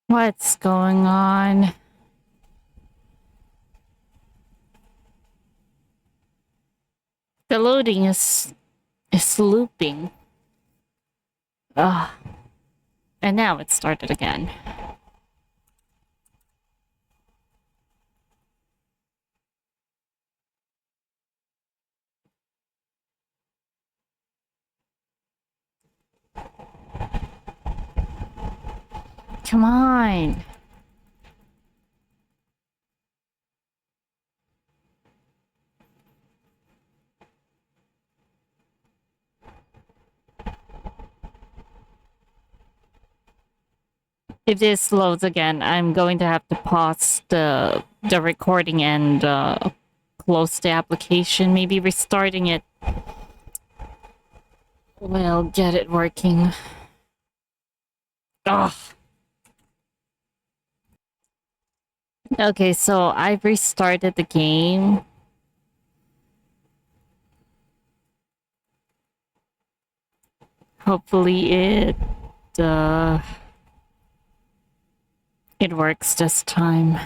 What's going on? The loading is looping. Ugh. And now it started again. Come on. If this loads again, I'm going to have to pause the recording and close the application, maybe restarting it will get it working. Ugh. Okay, so I've restarted the game. Hopefully it works this time.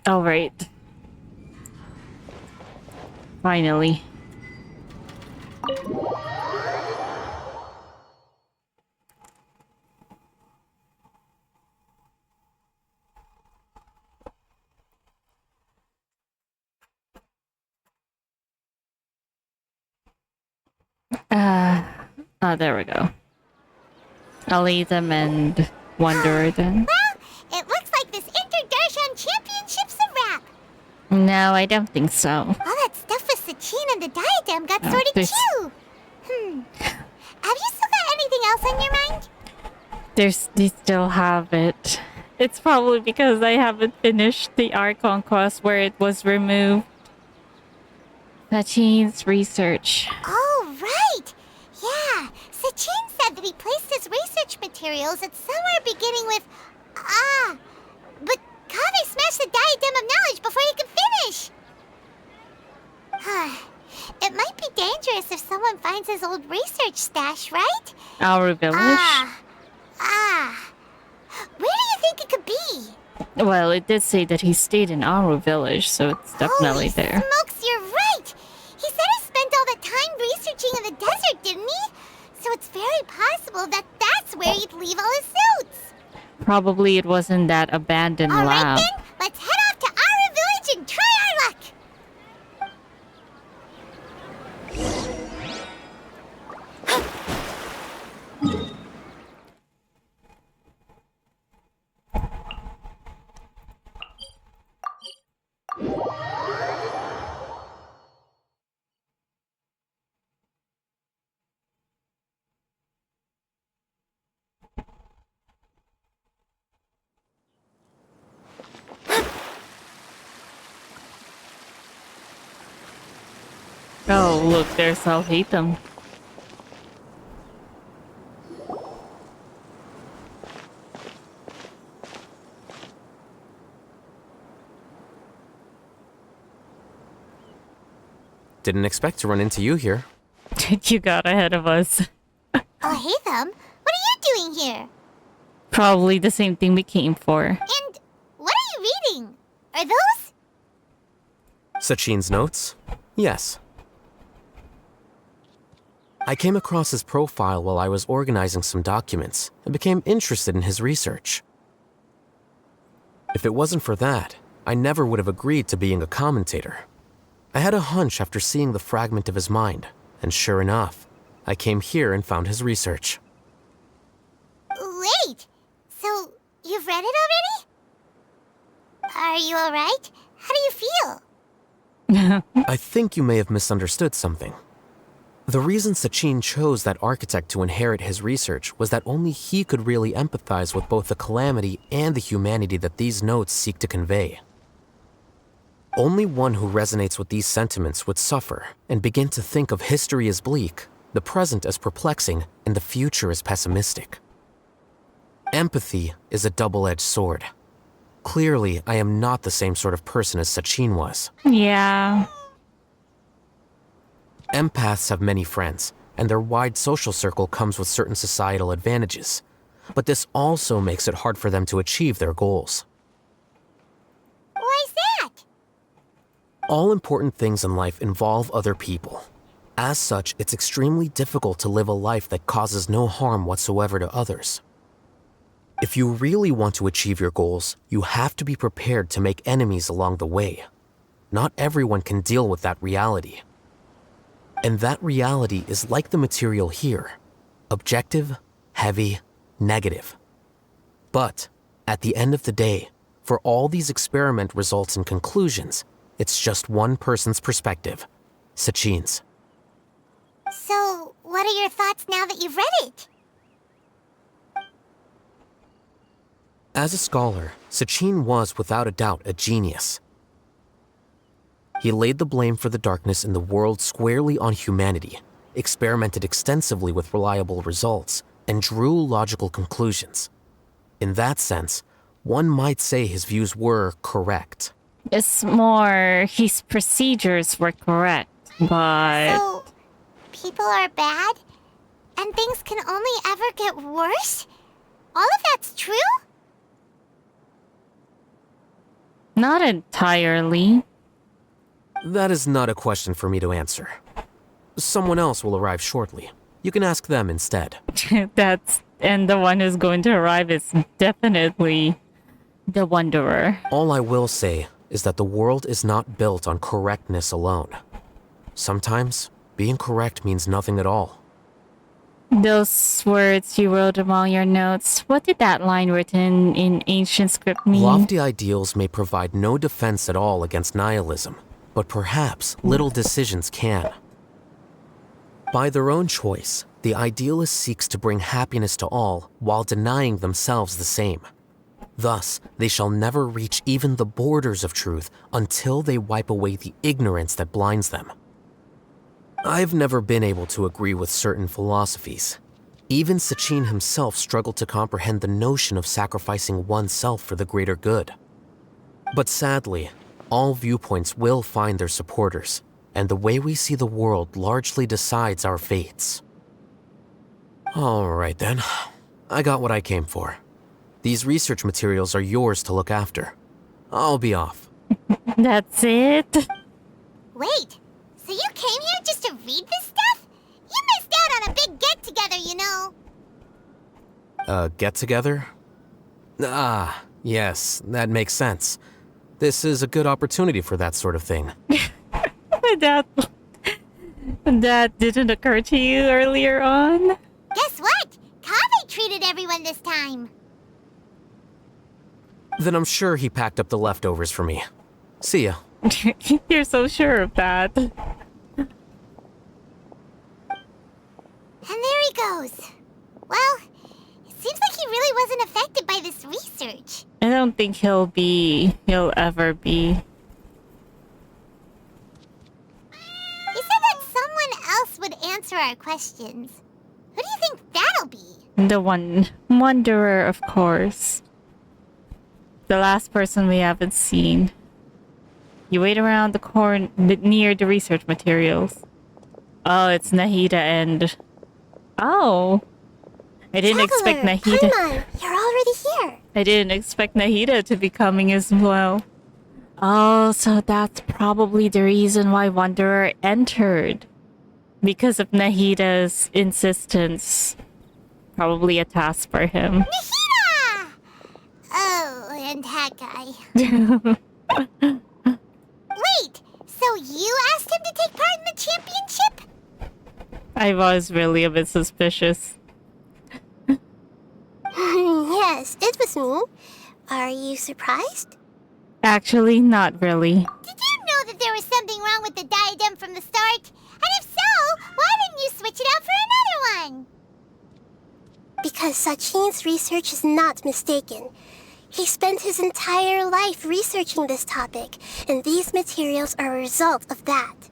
All right. Finally. Oh, there we go. I'll leave them and wander then. Well, it looks like this Inter-Darshan Championship's a wrap. No, I don't think so. All that stuff with Sachin and the diadem got sorted too. Have you still got anything else on your mind? They still have it. It's probably because I haven't finished the Archon quest where it was removed. Sachin's research. Oh, right. Yeah, Sachin said that he placed his research materials at somewhere beginning with But Kaveh smashed the diadem of knowledge before he could finish. It might be dangerous if someone finds his old research stash, right? Our village? Where do you think it could be? Well, it did say that he stayed in our village, so it's definitely there. Smokes, you're right! He said he spent all the time researching in the desert, didn't he? So it's very possible that that's where he'd leave all his notes. Probably it was in that abandoned lab. Alright then, let's head off to our village and try our luck! Oh, look, there's Alhaitham. Didn't expect to run into you here. You got ahead of us. Alhaitham, what are you doing here? Probably the same thing we came for. And what are you reading? Are those? Sachin's notes? Yes. I came across his profile while I was organizing some documents and became interested in his research. If it wasn't for that, I never would have agreed to being a commentator. I had a hunch after seeing the fragment of his mind, and sure enough, I came here and found his research. Wait, so you've read it already? Are you alright? How do you feel? I think you may have misunderstood something. The reason Sachin chose that architect to inherit his research was that only he could really empathize with both the calamity and the humanity that these notes seek to convey. Only one who resonates with these sentiments would suffer and begin to think of history as bleak, the present as perplexing, and the future as pessimistic. Empathy is a double-edged sword. Clearly, I am not the same sort of person as Sachin was. Yeah. Empaths have many friends, and their wide social circle comes with certain societal advantages. But this also makes it hard for them to achieve their goals. Why's that? All important things in life involve other people. As such, it's extremely difficult to live a life that causes no harm whatsoever to others. If you really want to achieve your goals, you have to be prepared to make enemies along the way. Not everyone can deal with that reality. And that reality is like the material here. Objective, heavy, negative. But, at the end of the day, for all these experiment results and conclusions, it's just one person's perspective, Sachin's. So, what are your thoughts now that you've read it? As a scholar, Sachin was without a doubt a genius. He laid the blame for the darkness in the world squarely on humanity, experimented extensively with reliable results, and drew logical conclusions. In that sense, one might say his views were correct. It's more his procedures were correct, but... So, people are bad? And things can only ever get worse? All of that's true? Not entirely. That is not a question for me to answer. Someone else will arrive shortly. You can ask them instead. And the one who's going to arrive is definitely the Wanderer. All I will say is that the world is not built on correctness alone. Sometimes, being correct means nothing at all. Those words you wrote among your notes, what did that line written in ancient script mean? Lofty ideals may provide no defense at all against nihilism, but perhaps little decisions can. By their own choice, the idealist seeks to bring happiness to all while denying themselves the same. Thus, they shall never reach even the borders of truth until they wipe away the ignorance that blinds them. I've never been able to agree with certain philosophies. Even Sachin himself struggled to comprehend the notion of sacrificing oneself for the greater good. But sadly, all viewpoints will find their supporters, and the way we see the world largely decides our fates. All right then, I got what I came for. These research materials are yours to look after. I'll be off. That's it? Wait, so you came here just to read this stuff? You missed out on a big get-together, you know. Get-together? Ah, yes, that makes sense. This is a good opportunity for that sort of thing. That didn't occur to you earlier on? Guess what? Kaveh treated everyone this time. Then I'm sure he packed up the leftovers for me. See ya. You're so sure of that. And there he goes. Well, it seems like he really wasn't affected by this research. I don't think he'll ever be. He said that someone else would answer our questions. Who do you think that'll be? The Wanderer, of course. The last person we haven't seen. You wait around the corner near the research materials. Oh, it's Nahida and... Oh. I didn't expect Nahida... Come on, you're already here. I didn't expect Nahida to be coming as well. Oh, so that's probably the reason why Wanderer entered. Because of Nahida's insistence. Probably a task for him. Nahida! Oh, and that guy. Wait, so you asked him to take part in the championship? I was really a bit suspicious. Yes, it was me. Are you surprised? Actually, not really. Did you know that there was something wrong with the diadem from the start? And if so, why didn't you switch it out for another one? Because Sachin's research is not mistaken. He spent his entire life researching this topic, and these materials are a result of that.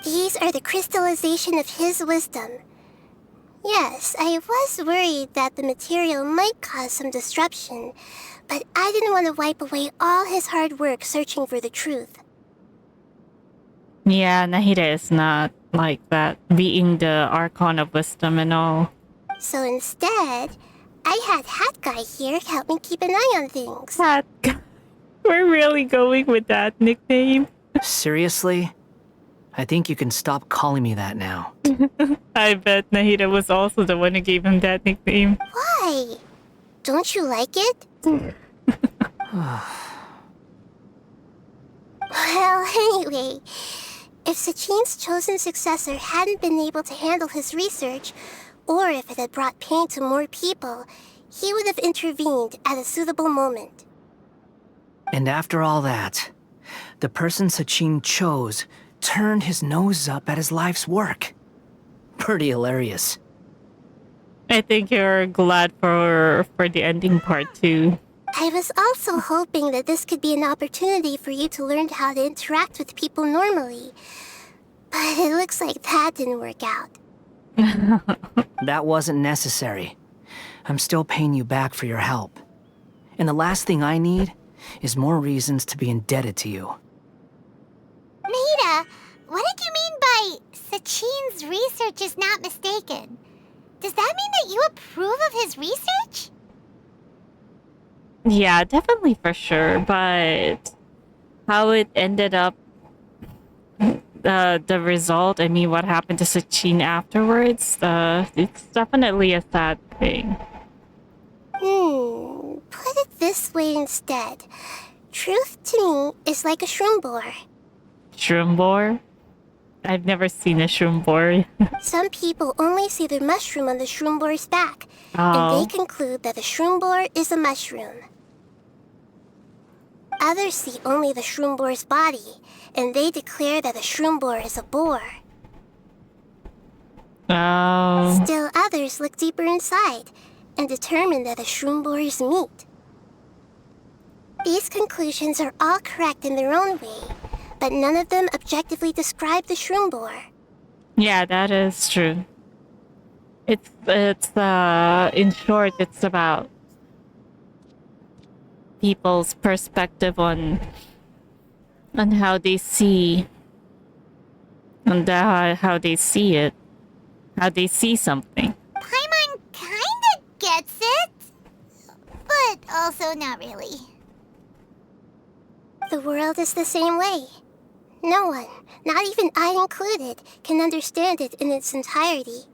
These are the crystallization of his wisdom. Yes, I was worried that the material might cause some disruption, but I didn't want to wipe away all his hard work searching for the truth. Yeah, Nahida is not like that, being the Archon of Wisdom and all. So instead, I had Hat Guy here help me keep an eye on things. Hat Guy. We're really going with that nickname. Seriously? I think you can stop calling me that now. I bet Nahida was also the one who gave him that nickname. Why? Don't you like it? Well, anyway, if Sachin's chosen successor hadn't been able to handle his research, or if it had brought pain to more people, he would have intervened at a suitable moment. And after all that, the person Sachin chose turned his nose up at his life's work. Pretty hilarious. I think you're glad for the ending part too. I was also hoping that this could be an opportunity for you to learn how to interact with people normally. But it looks like that didn't work out. That wasn't necessary. I'm still paying you back for your help. And the last thing I need is more reasons to be indebted to you. Nahida, what did you mean by Sachin's research is not mistaken? Does that mean that you approve of his research? Yeah, definitely for sure, but how it ended up, the result, I mean, what happened to Sachin afterwards, it's definitely a sad thing. Put it this way instead. Truth to me is like a shroom boar. Shroom boar? I've never seen a shroom boar. Some people only see the mushroom on the shroom boar's back, Oh. and they conclude that the shroom boar is a mushroom. Others see only the shroom boar's body, and they declare that the shroom boar is a boar. Oh. Still others look deeper inside, and determine that the shroom boar is meat. These conclusions are all correct in their own way, but none of them objectively describe the shroom boar. Yeah, that is true. It's in short, it's about people's perspective on how they see and how they see it, how they see something. Paimon kinda gets it, but also not really. The world is the same way. No one, not even I included, can understand it in its entirety.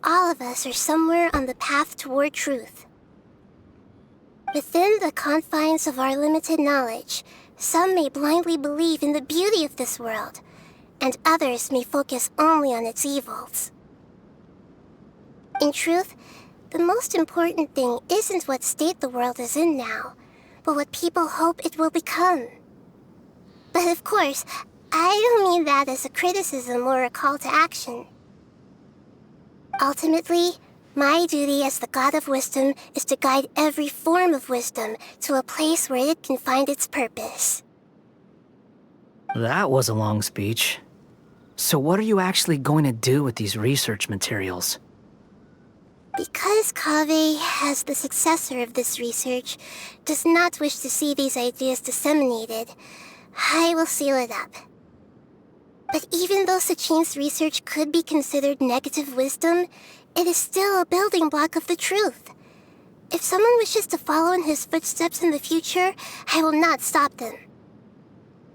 All of us are somewhere on the path toward truth. Within the confines of our limited knowledge, some may blindly believe in the beauty of this world, and others may focus only on its evils. In truth, the most important thing isn't what state the world is in now, but what people hope it will become. But of course, I don't mean that as a criticism or a call to action. Ultimately, my duty as the God of Wisdom is to guide every form of wisdom to a place where it can find its purpose. That was a long speech. So what are you actually going to do with these research materials? Because Kaveh, as the successor of this research, does not wish to see these ideas disseminated, I will seal it up. But even though Sachin's research could be considered negative wisdom, it is still a building block of the truth. If someone wishes to follow in his footsteps in the future, I will not stop them.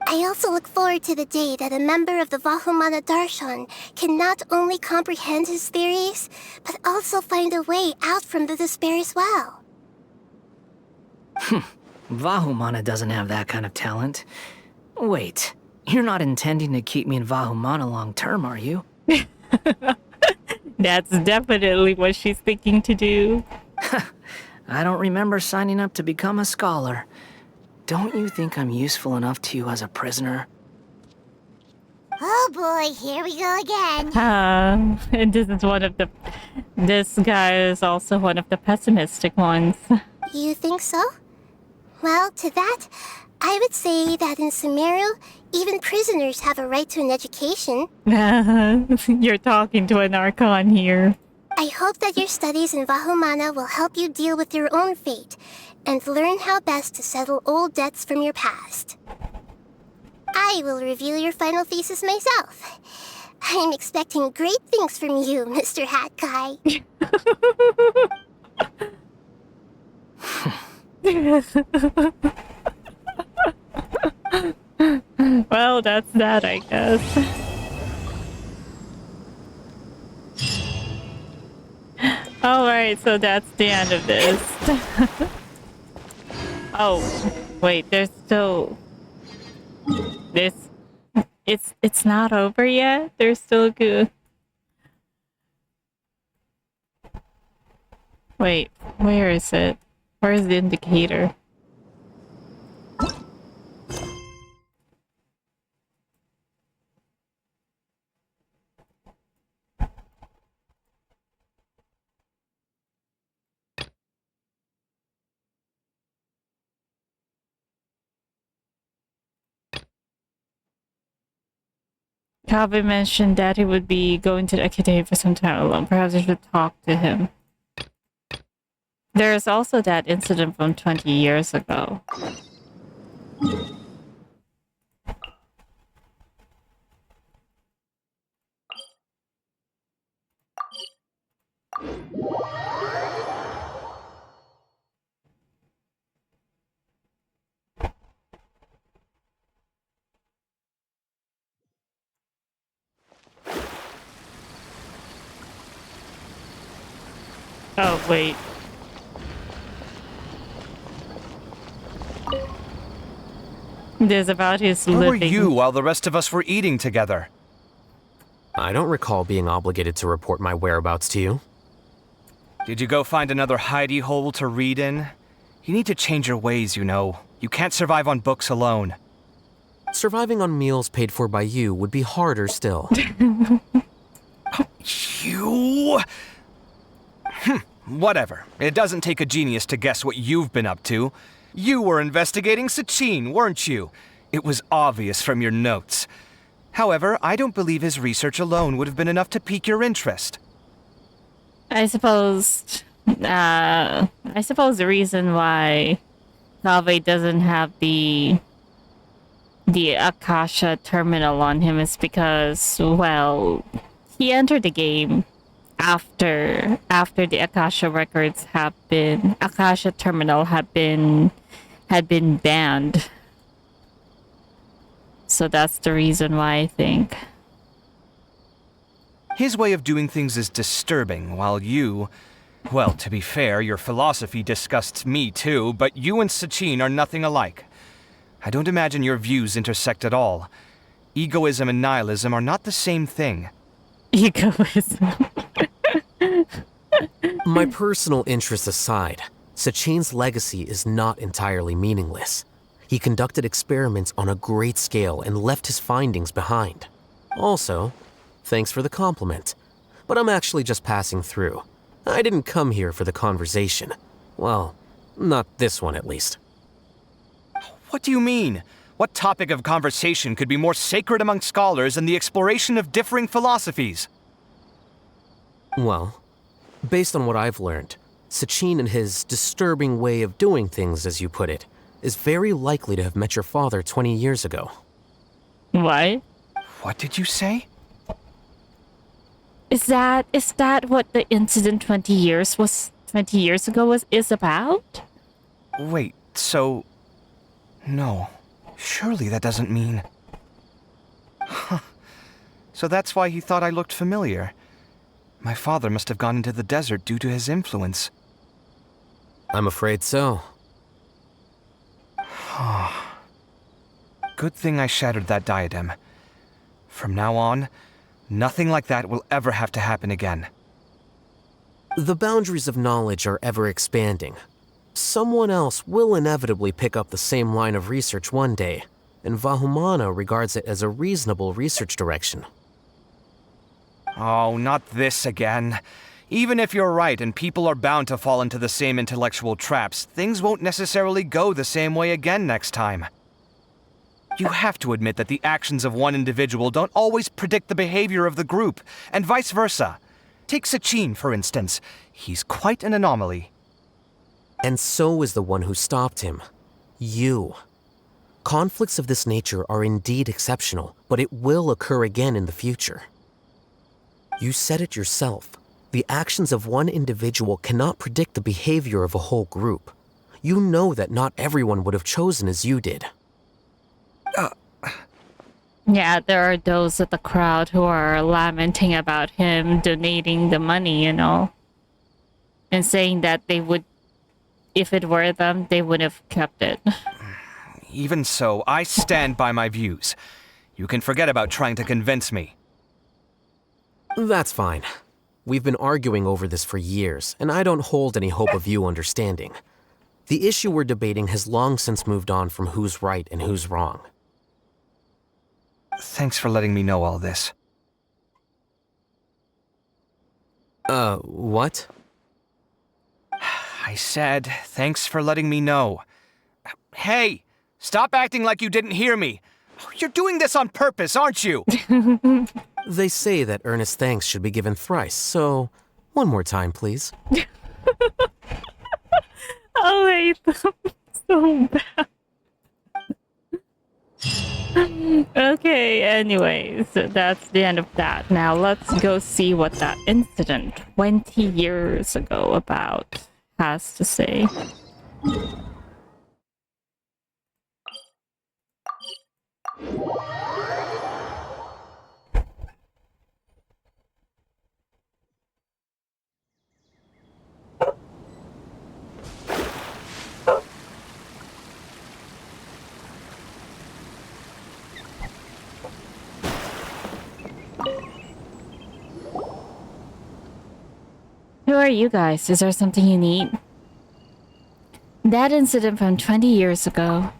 I also look forward to the day that a member of the Vahumana Darshan can not only comprehend his theories, but also find a way out from the despair as well. Vahumana doesn't have that kind of talent. Wait, you're not intending to keep me in Vahumana long term, are you? That's definitely what she's thinking to do. I don't remember signing up to become a scholar. Don't you think I'm useful enough to you as a prisoner? Oh boy, here we go again. And this guy is also one of the pessimistic ones. You think so? Well, to that, I would say that in Sumeru, even prisoners have a right to an education. You're talking to an Archon here. I hope that your studies in Vahumana will help you deal with your own fate, and learn how best to settle old debts from your past. I will review your final thesis myself. I'm expecting great things from you, Mr. Hat Guy. Well, that's that, I guess. Alright, so that's the end of this. Oh, wait, there's still... It's not over yet? There's still good... Wait, where is it? Where's the indicator? Kaveh mentioned that he would be going to the academy for some time alone. Perhaps I should talk to him. There is also that incident from 20 years ago. Oh, wait. There's about his Where were living. you while the rest of us were eating together? I don't recall being obligated to report my whereabouts to you. Did you go find another hidey hole to read in? You need to change your ways, you know. You can't survive on books alone. Surviving on meals paid for by you would be harder still. You... Whatever. It doesn't take a genius to guess what you've been up to. You were investigating Sachin, weren't you? It was obvious from your notes. However, I don't believe his research alone would have been enough to pique your interest. I suppose the reason why Kaveh doesn't have the Akasha terminal on him is because, well, he entered the game after the Akasha terminal had been banned. So that's the reason why I think. His way of doing things is disturbing, while you... Well, to be fair, your philosophy disgusts me too, but you and Sachin are nothing alike. I don't imagine your views intersect at all. Egoism and nihilism are not the same thing. Egoism. My personal interests aside, Sachin's legacy is not entirely meaningless. He conducted experiments on a great scale and left his findings behind. Also, thanks for the compliment, but I'm actually just passing through. I didn't come here for the conversation. Well, not this one at least. What do you mean? What topic of conversation could be more sacred among scholars than the exploration of differing philosophies? Well, based on what I've learned, Sachin and his disturbing way of doing things, as you put it, is very likely to have met your father 20 years ago. Why? What did you say? Is that what the incident 20 years ago is about? Wait, so... No. Surely that doesn't mean... Huh. So that's why he thought I looked familiar. My father must have gone into the desert due to his influence. I'm afraid so. Good thing I shattered that diadem. From now on, nothing like that will ever have to happen again. The boundaries of knowledge are ever expanding. Someone else will inevitably pick up the same line of research one day, and Vahumana regards it as a reasonable research direction. Oh, not this again. Even if you're right and people are bound to fall into the same intellectual traps, things won't necessarily go the same way again next time. You have to admit that the actions of one individual don't always predict the behavior of the group, and vice versa. Take Sachin, for instance. He's quite an anomaly. And so is the one who stopped him. You. Conflicts of this nature are indeed exceptional, but it will occur again in the future. You said it yourself. The actions of one individual cannot predict the behavior of a whole group. You know that not everyone would have chosen as you did. Yeah, there are those at the crowd who are lamenting about him donating the money, and saying that they would, if it were them, they would have kept it. Even so, I stand by my views. You can forget about trying to convince me. That's fine. We've been arguing over this for years, and I don't hold any hope of you understanding. The issue we're debating has long since moved on from who's right and who's wrong. Thanks for letting me know all this. What? I said, thanks for letting me know. Hey, stop acting like you didn't hear me. You're doing this on purpose, aren't you? They say that earnest thanks should be given thrice, so one more time, please. Oh, wait, so bad. Okay, anyways, that's the end of that. Now let's go see what that incident 20 years ago about has to say. Who are you guys? Is there something you need? That incident from 20 years ago.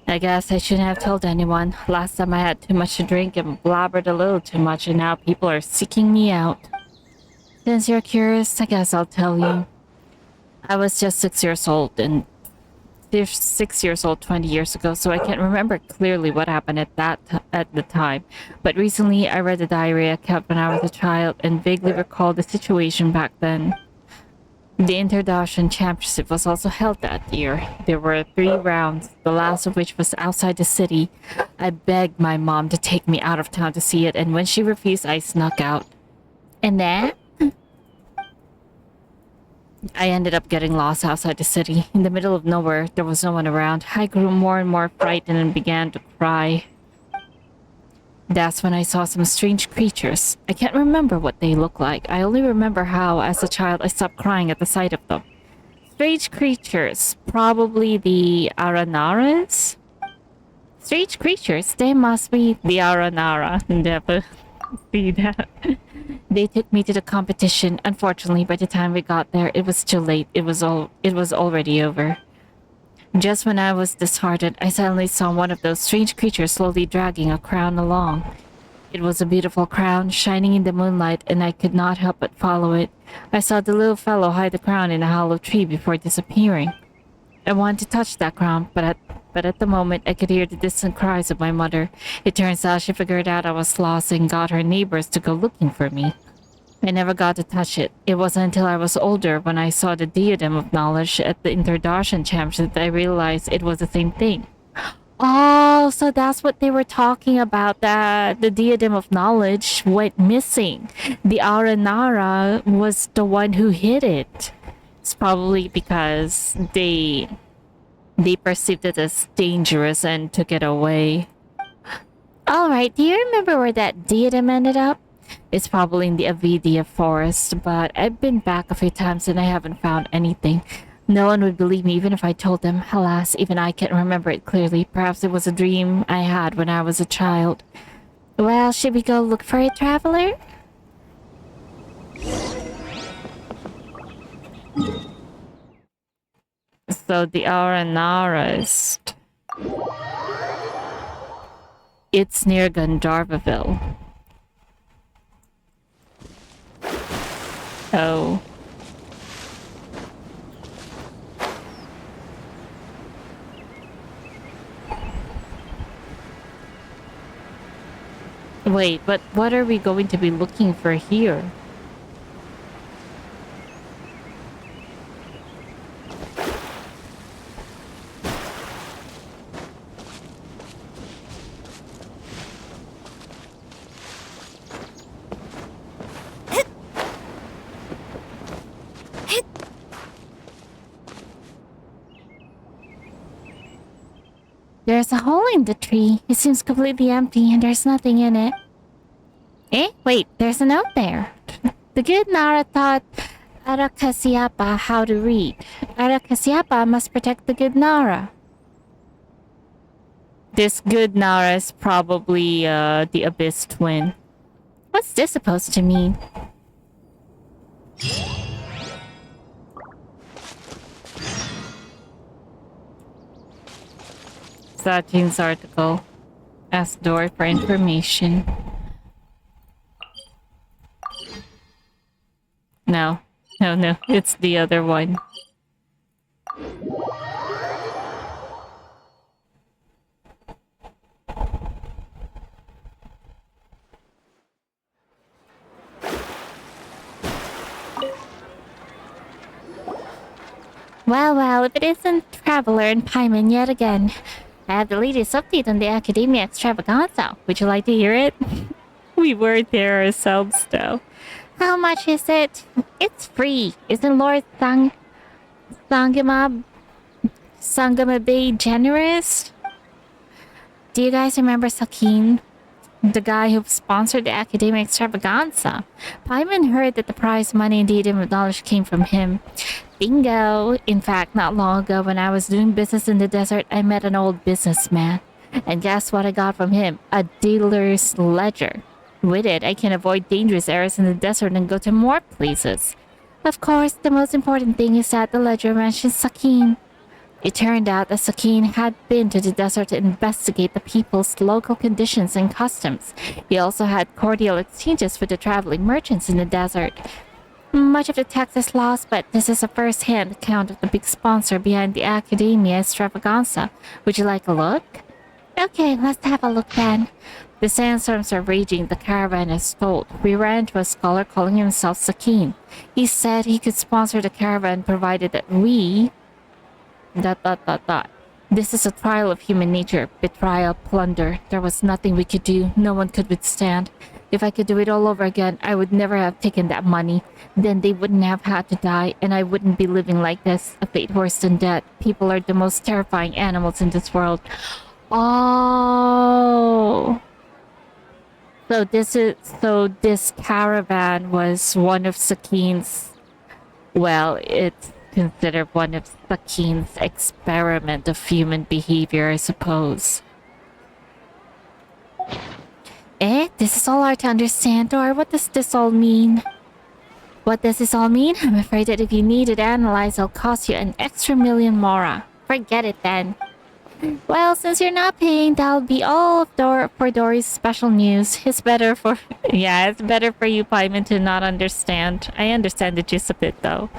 I guess I shouldn't have told anyone. Last time I had too much to drink and blabbered a little too much, and now people are seeking me out. Since you're curious, I guess I'll tell you. I was just 6 years old, and 6 years old 20 years ago, so I can't remember clearly what happened at the time. But recently, I read a diary I kept when I was a child and vaguely recalled the situation back then. The Inter-Dacian Championship was also held that year. There were 3 rounds, the last of which was outside the city. I begged my mom to take me out of town to see it, and when she refused, I snuck out. And then I ended up getting lost outside the city. In the middle of nowhere, there was no one around. I grew more and more frightened and began to cry. That's when I saw some strange creatures. I can't remember what they look like. I only remember how, as a child, I stopped crying at the sight of them. Strange creatures. Probably the Aranaras? Strange creatures? They must be the Aranara. Never see that. They took me to the competition. Unfortunately, by the time we got there, it was too late. It was already over. Just when I was disheartened, I suddenly saw one of those strange creatures slowly dragging a crown along. It was a beautiful crown, shining in the moonlight, and I could not help but follow it. I saw the little fellow hide the crown in a hollow tree before disappearing. I wanted to touch that crown, but at the moment I could hear the distant cries of my mother. It turns out she figured out I was lost and got her neighbors to go looking for me. I never got to touch it. It wasn't until I was older, when I saw the Diadem of Knowledge at the Inter-Dacian Championship, that I realized it was the same thing. Oh, so that's what they were talking about, that the Diadem of Knowledge went missing. The Aranara was the one who hid it. It's probably because they perceived it as dangerous and took it away. Alright, do you remember where that diadem ended up? It's probably in the Avidia forest, but I've been back a few times and I haven't found anything. No one would believe me even if I told them. Alas, even I can't remember it clearly. Perhaps it was a dream I had when I was a child. Well, should we go look for it, traveler? So the Aranarist. It's near Gandharvaville. Oh. Wait, but what are we going to be looking for here? There's a hole in the tree. It seems completely empty and there's nothing in it. Eh? Wait, there's a note there. The good Nara taught Arakasiapa how to read. Arakasiapa must protect the good Nara. This good Nara is probably the Abyss twin. What's this supposed to mean? Sachin's article. Ask Dory for information. No, it's the other one. Well, if it isn't Traveler and Paimon yet again. I have the latest update on the Academia Extravaganza. Would you like to hear it? We were there ourselves, though. How much is it? It's free. Isn't Lord Sangama Bay generous? Do you guys remember Sakin? The guy who sponsored the Academia Extravaganza. Paimon heard that the prize money and Diadem of Knowledge came from him. Bingo! In fact, not long ago when I was doing business in the desert, I met an old businessman. And guess what I got from him? A dealer's ledger. With it, I can avoid dangerous areas in the desert and go to more places. Of course, the most important thing is that the ledger mentions Sakin. It turned out that Sakin had been to the desert to investigate the people's local conditions and customs. He also had cordial exchanges with the traveling merchants in the desert. Much of the text is lost, but this is a first-hand account of the big sponsor behind the Academia Extravaganza. Would you like a look? Okay, let's have a look then. The sandstorms are raging, the caravan is stalled. We ran into a scholar calling himself Sakin. He said he could sponsor the caravan provided that we... ... This is a trial of human nature, betrayal, plunder. There was nothing we could do, no one could withstand. If I could do it all over again, I would never have taken that money. Then they wouldn't have had to die, and I wouldn't be living like this, a fate worse than death. People are the most terrifying animals in this world. Oh... So this caravan was one of Sakin's... Well, it's considered one of Sakin's experiment of human behavior, I suppose. This is all hard to understand, or what does this all mean? What does this all mean? I'm afraid that if you need it analyzed, it'll cost you an extra million mora. Forget it then. Well, since you're not paying, that'll be all for Dory's special news. It's better for... Yeah, it's better for you, Paimon, to not understand. I understand the gist of it, though.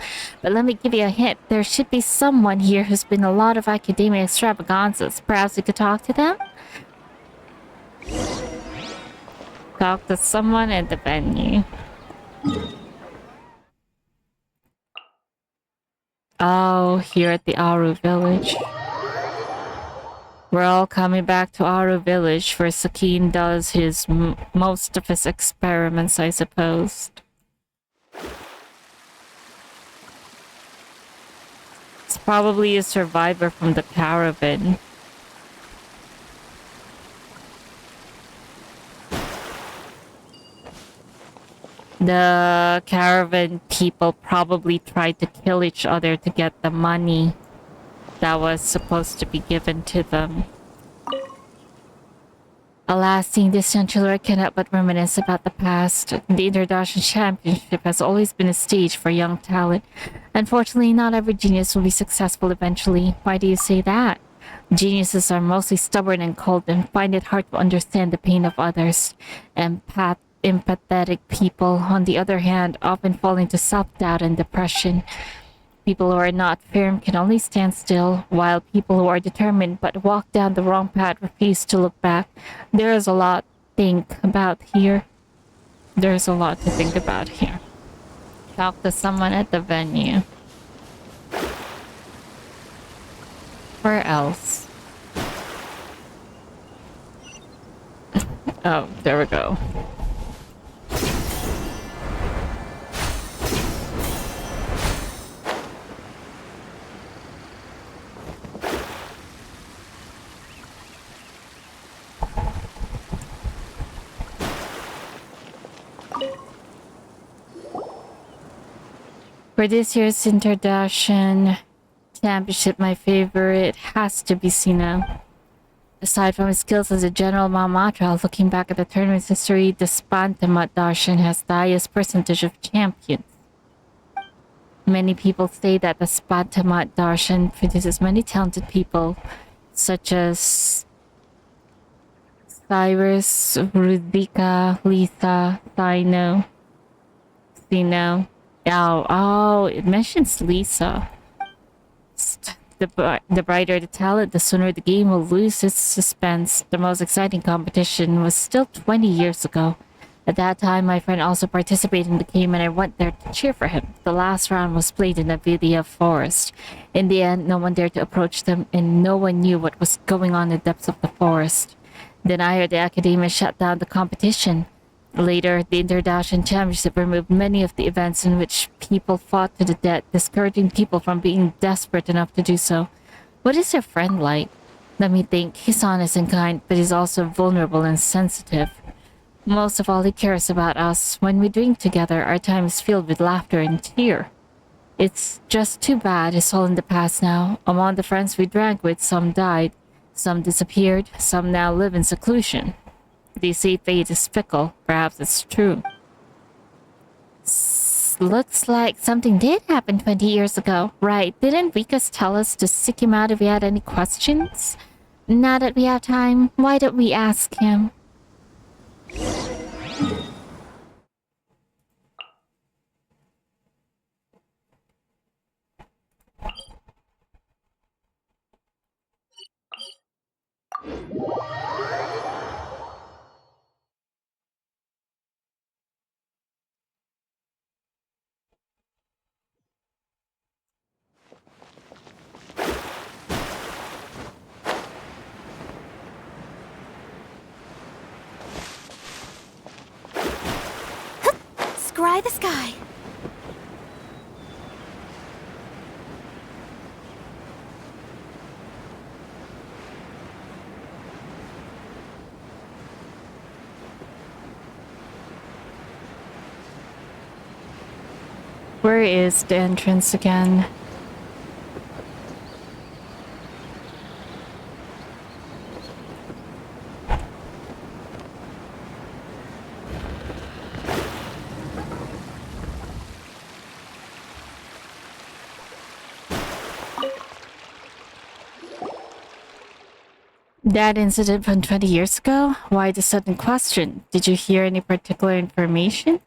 But let me give you a hint. There should be someone here who's been a lot of Academia Extravaganzas. Perhaps you could talk to them? Talk to someone at the venue. Oh, here at the Aru village. We're all coming back to Aru village where Sakin does his most of his experiments, I suppose. It's probably a survivor from the caravan. The caravan people probably tried to kill each other to get the money that was supposed to be given to them. Alas, seeing this young children cannot but reminisce about the past. The International Championship has always been a stage for young talent. Unfortunately, not every genius will be successful eventually. Why do you say that? Geniuses are mostly stubborn and cold and find it hard to understand the pain of others. Empathetic people, on the other hand, often fall into self-doubt and depression. People who are not firm can only stand still, while people who are determined but walk down the wrong path refuse to look back. There is a lot to think about here. There's a lot to think about here. Talk to someone at the venue. Where else? Oh, there we go. For this year's International Championship, my favorite has to be Sino. Aside from his skills as a general Mamatra, looking back at the tournament's history, the Spantamat Darshan has the highest percentage of champions. Many people say that the Spantamat Darshan produces many talented people, such as Cyrus, Rudika, Lisa, Sino. Oh, it mentions Lisa. The brighter the talent, the sooner the game will lose its suspense. The most exciting competition was still 20 years ago. At that time, my friend also participated in the game and I went there to cheer for him. The last round was played in a Vidya forest. In the end, no one dared to approach them and no one knew what was going on in the depths of the forest. Then I heard the Academia shut down the competition. Later, the International Championship removed many of the events in which people fought to the death, discouraging people from being desperate enough to do so. What is your friend like? Let me think. He's honest and kind, but he's also vulnerable and sensitive. Most of all, he cares about us. When we drink together, our time is filled with laughter and cheer. It's just too bad it's all in the past now. Among the friends we drank with, some died, some disappeared, some now live in seclusion. They say fate is fickle. Perhaps it's true. Looks like something did happen 20 years ago. Right, didn't Rikas tell us to seek him out if we had any questions? Now that we have time, why don't we ask him? scry the sky. Where is the entrance again? That incident from 20 years ago? Why the sudden question? Did you hear any particular information?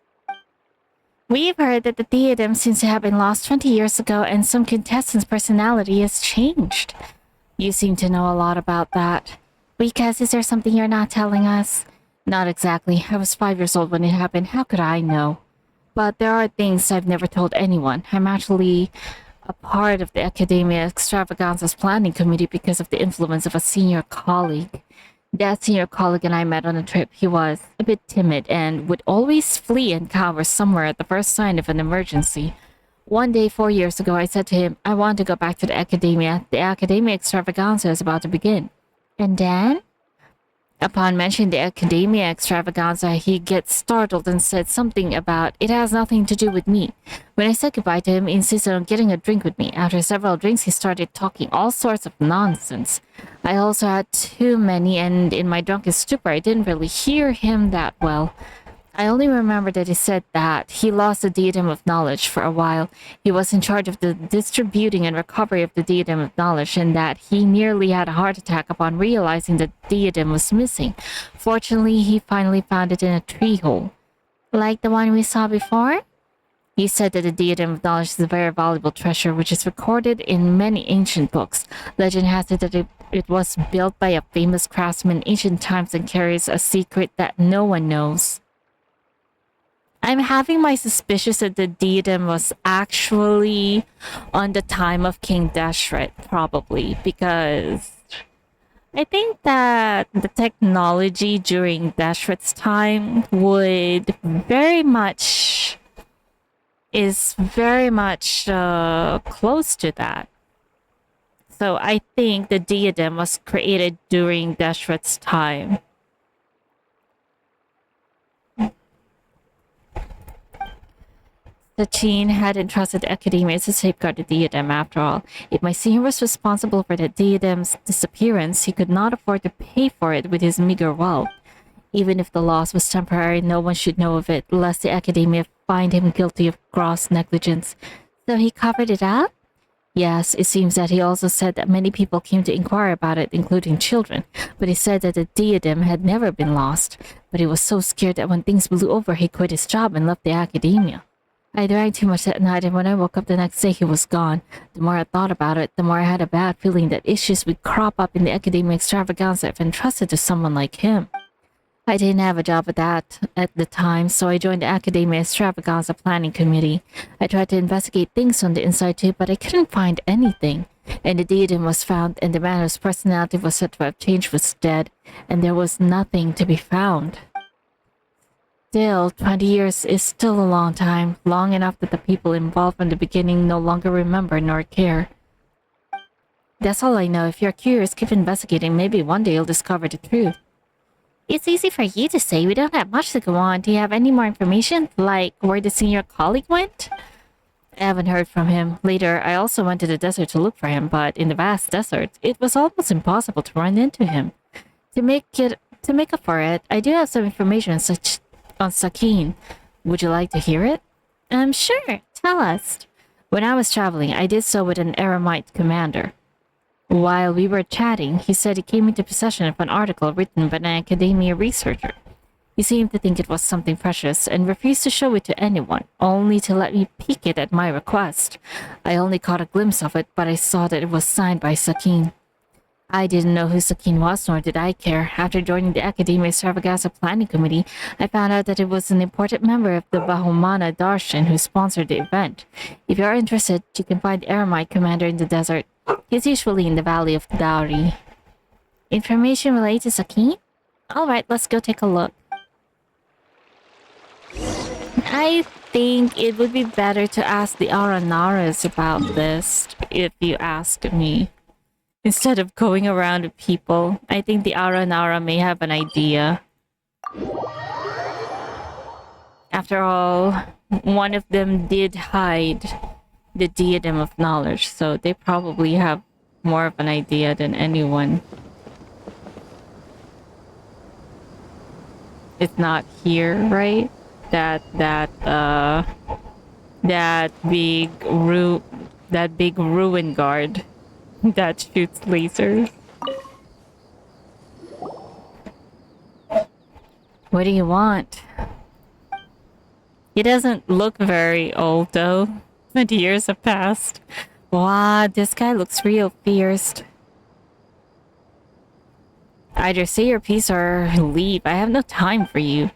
We've heard that the diadem seems to have been lost 20 years ago and some contestant's personality has changed. You seem to know a lot about that. Because is there something you're not telling us? Not exactly. I was 5 years old when it happened. How could I know? But there are things I've never told anyone. I'm actually a part of the Academia Extravaganza's planning committee because of the influence of a senior colleague. That senior colleague and I met on a trip. He was a bit timid and would always flee and cower somewhere at the first sign of an emergency. One day 4 years ago, I said to him, I want to go back to the Academia. The Academia Extravaganza is about to begin. And then? Upon mentioning the Academia Extravaganza, he gets startled and said something about it has nothing to do with me. When I said goodbye to him, he insisted on getting a drink with me. After several drinks, he started talking all sorts of nonsense. I also had too many, and in my drunken stupor, I didn't really hear him that well. I only remember that he said that he lost the diadem of knowledge for a while. He was in charge of the distributing and recovery of the diadem of knowledge, and that he nearly had a heart attack upon realizing the diadem was missing. Fortunately, he finally found it in a tree hole. Like the one we saw before? He said that the diadem of knowledge is a very valuable treasure, which is recorded in many ancient books. Legend has it that it was built by a famous craftsman in ancient times and carries a secret that no one knows. I'm having my suspicions that the diadem was actually on the time of King Dashret, probably, because I think that the technology during Dashret's time is very much close to that. So I think the diadem was created during Dashret's time. Sachin had entrusted Academia to safeguard the diadem after all. If my senior was responsible for the diadem's disappearance, he could not afford to pay for it with his meager wealth. Even if the loss was temporary, no one should know of it, lest the Academia find him guilty of gross negligence. So he covered it up? Yes, it seems that he also said that many people came to inquire about it, including children, but he said that the diadem had never been lost. But he was so scared that when things blew over, he quit his job and left the Academia. I drank too much that night, and when I woke up the next day, he was gone. The more I thought about it, the more I had a bad feeling that issues would crop up in the Academia Extravaganza if entrusted to someone like him. I didn't have a job at the time, so I joined the Academia Extravaganza Planning Committee. I tried to investigate things on the inside too, but I couldn't find anything. And the diadem was found, and the man whose personality was said to have changed was dead, and there was nothing to be found. Still, 20 years is still a long time, long enough that the people involved from the beginning no longer remember nor care. That's all I know. If you're curious, keep investigating. Maybe one day you'll discover the truth. It's easy for you to say. We don't have much to go on. Do you have any more information? Like where the senior colleague went? I haven't heard from him. Later, I also went to the desert to look for him, but in the vast desert, it was almost impossible to run into him. To make up for it, I do have some information on Sakin. Would you like to hear it? Sure. Tell us. When I was traveling, I did so with an Aramite commander. While we were chatting, he said he came into possession of an article written by an academia researcher. He seemed to think it was something precious and refused to show it to anyone, only to let me peek it at my request. I only caught a glimpse of it, but I saw that it was signed by Sakin. I didn't know who Sakin was, nor did I care. After joining the Academia Extravaganza Planning Committee, I found out that it was an important member of the Bahumana Darshan who sponsored the event. If you're interested, you can find the Aramite commander in the desert. He's usually in the Valley of Dowry. Information related to Sakin? Alright, let's go take a look. I think it would be better to ask the Aranaras about this, if you ask me. Instead of going around with people, I think the Aranara may have an idea. After all, one of them did hide the diadem of knowledge, so they probably have more of an idea than anyone. It's not here, right? That big ruin guard that shoots lasers. What do you want? He doesn't look very old though. 20 years have passed. Wow, this guy looks real fierce. Either say your piece or leave. I have no time for you.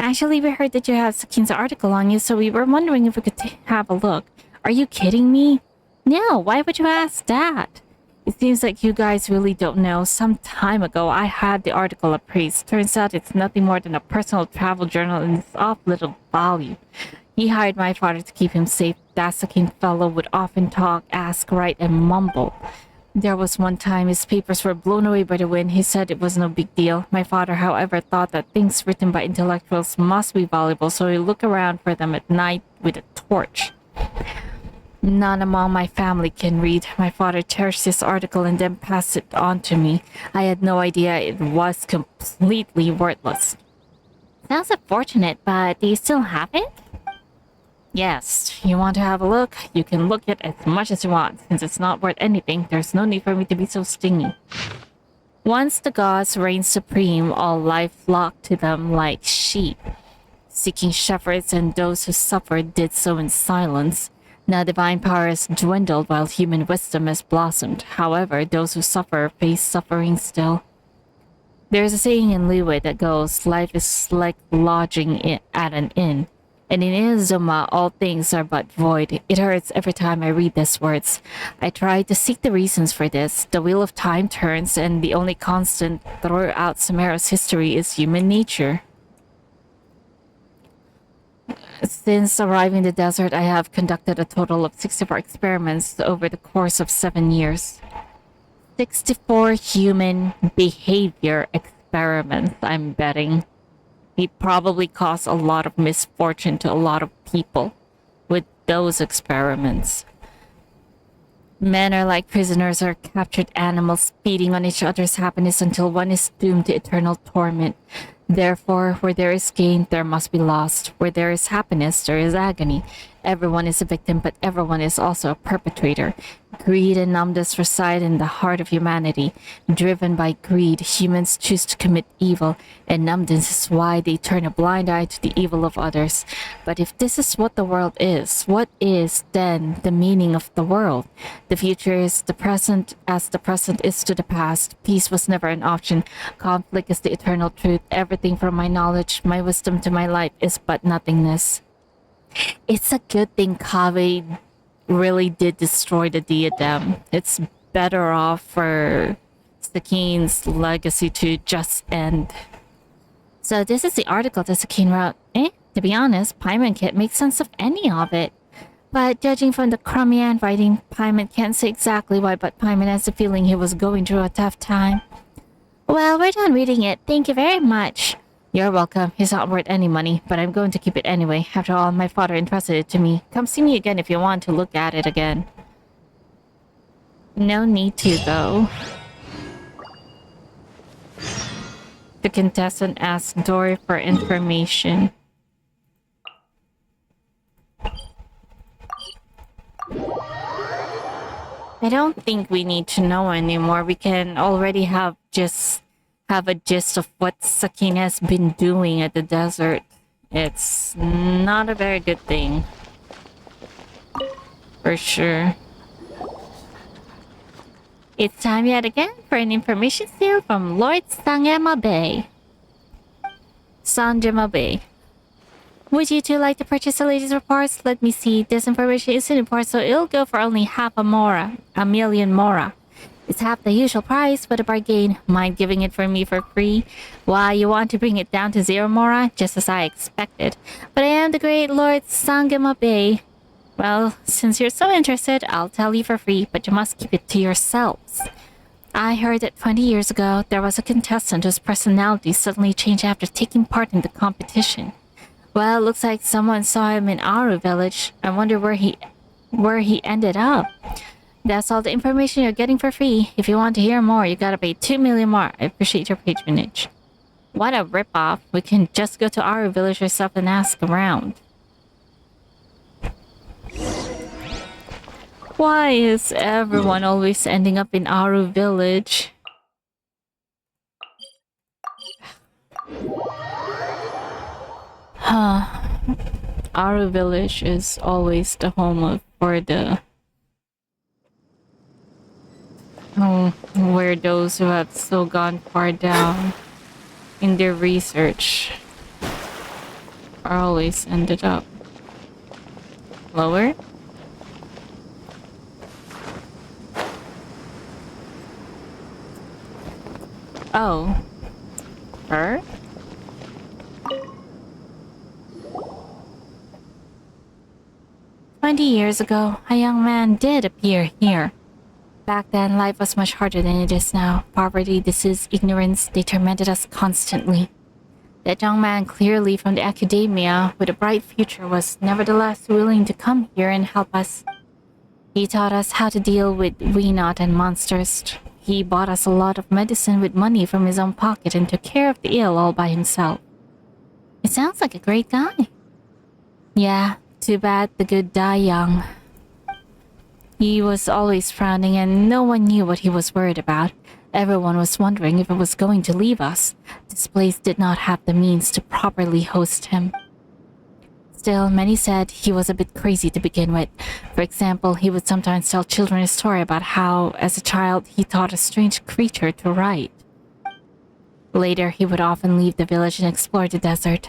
Actually, we heard that you have Sakin's article on you, so we were wondering if we could have a look. Are you kidding me? No, why would you ask that? It seems like you guys really don't know. Some time ago, I had the article appraised. Turns out it's nothing more than a personal travel journal and it's of little value. He hired my father to keep him safe. That Sakin fellow would often talk, ask, write, and mumble. There was one time his papers were blown away by the wind. He said it was no big deal. My father, however, thought that things written by intellectuals must be valuable, so he looked around for them at night with a torch. None among my family can read. My father cherished this article and then passed it on to me. I had no idea it was completely worthless. Sounds unfortunate, but do you still have it? Yes. You want to have a look? You can look at as much as you want. Since it's not worth anything, there's no need for me to be so stingy. Once the gods reigned supreme, all life flocked to them like sheep. Seeking shepherds, and those who suffered did so in silence. Now divine power has dwindled while human wisdom has blossomed. However, those who suffer face suffering still. There's a saying in Liyue that goes, life is like lodging at an inn. And in Inazuma, all things are but void. It hurts every time I read these words. I try to seek the reasons for this. The wheel of time turns, and the only constant throughout Sumeru's history is human nature. Since arriving in the desert, I have conducted a total of 64 experiments over the course of 7 years. 64 human behavior experiments, I'm betting. He probably caused a lot of misfortune to a lot of people with those experiments. Men are like prisoners or captured animals, feeding on each other's happiness until one is doomed to eternal torment. Therefore, where there is gain, there must be loss. Where there is happiness, there is agony. Everyone is a victim, but everyone is also a perpetrator. Greed and numbness reside in the heart of humanity. Driven by greed, humans choose to commit evil, and numbness is why they turn a blind eye to the evil of others. But if this is what the world is, what is, then, the meaning of the world? The future is the present as the present is to the past. Peace was never an option. Conflict is the eternal truth. Everything from my knowledge, my wisdom to my life is but nothingness. It's a good thing Kaveh really did destroy the diadem. It's better off for Sakin's legacy to just end. So this is the article that Sakin wrote. To be honest, Paimon can't make sense of any of it. But judging from the crummy handwriting, Paimon can't say exactly why, but Paimon has the feeling he was going through a tough time. Well, we're done reading it. Thank you very much. You're welcome. It's not worth any money, but I'm going to keep it anyway. After all, my father entrusted it to me. Come see me again if you want to look at it again. No need to, though. The contestant asked Dory for information. I don't think we need to know anymore. We can already have a gist of what Sakin has been doing at the desert. It's not a very good thing. For sure. It's time yet again for an information seal from Lord Sangemabe. Sanjemabe. Would you two like to purchase the latest reports? Let me see. This information isn't important, so it'll go for only half a mora. A million mora. It's half the usual price, but a bargain. Mind giving it for me for free? Why, you want to bring it down to 0, Mora? Just as I expected. But I am the great Lord Sangamabe. Well, since you're so interested, I'll tell you for free, but you must keep it to yourselves. I heard that 20 years ago, there was a contestant whose personality suddenly changed after taking part in the competition. Well, looks like someone saw him in Aru village. I wonder where he ended up. That's all the information you're getting for free. If you want to hear more, you gotta pay 2 million more. I appreciate your patronage. What a ripoff. We can just go to Aru village yourself and ask around. Why is everyone always ending up in Aru village? Huh. Aru village is always the home for the... where those who have so gone far down in their research are always ended up. Lower? Oh. Her? "20 years ago, a young man did appear here. Back then, life was much harder than it is now. Poverty, disease, ignorance, they tormented us constantly. That young man, clearly from the academia, with a bright future, was nevertheless willing to come here and help us. He taught us how to deal with Weenot and monsters. He bought us a lot of medicine with money from his own pocket and took care of the ill all by himself. It sounds like a great guy." "Yeah, too bad the good die young. He was always frowning and no one knew what he was worried about. Everyone was wondering if he was going to leave us. This place did not have the means to properly host him. Still, many said he was a bit crazy to begin with. For example, he would sometimes tell children a story about how, as a child, he taught a strange creature to write. Later, he would often leave the village and explore the desert.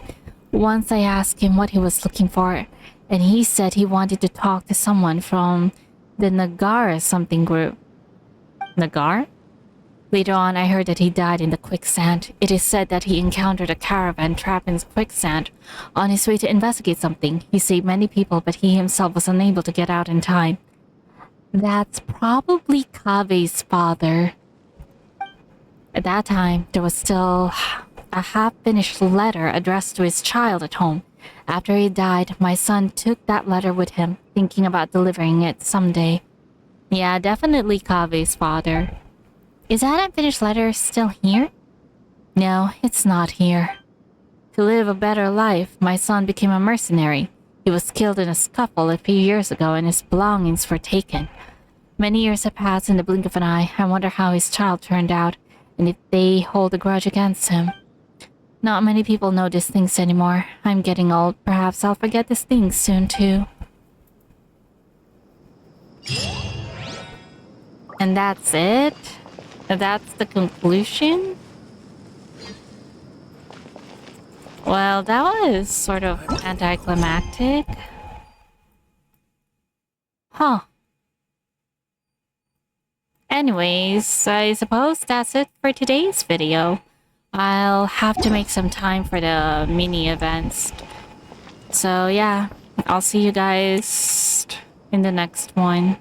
Once I asked him what he was looking for, and he said he wanted to talk to someone from the Nagar something group." Nagar? Later on, I heard that he died in the quicksand. It is said that he encountered a caravan trapped in quicksand. On his way to investigate something, he saved many people, but he himself was unable to get out in time. That's probably Kaveh's father. At that time, there was still a half-finished letter addressed to his child at home. After he died, my son took that letter with him, thinking about delivering it someday. Yeah, definitely Kaveh's father. Is that unfinished letter still here? No, it's not here. To live a better life, my son became a mercenary. He was killed in a scuffle a few years ago and his belongings were taken. Many years have passed in the blink of an eye. I wonder how his child turned out, and if they hold a grudge against him. Not many people know these things anymore. I'm getting old. Perhaps I'll forget these things soon too. And that's it? That's the conclusion? Well, that was sort of anticlimactic. Huh. Anyways, I suppose that's it for today's video. I'll have to make some time for the mini events. So yeah, I'll see you guys in the next one.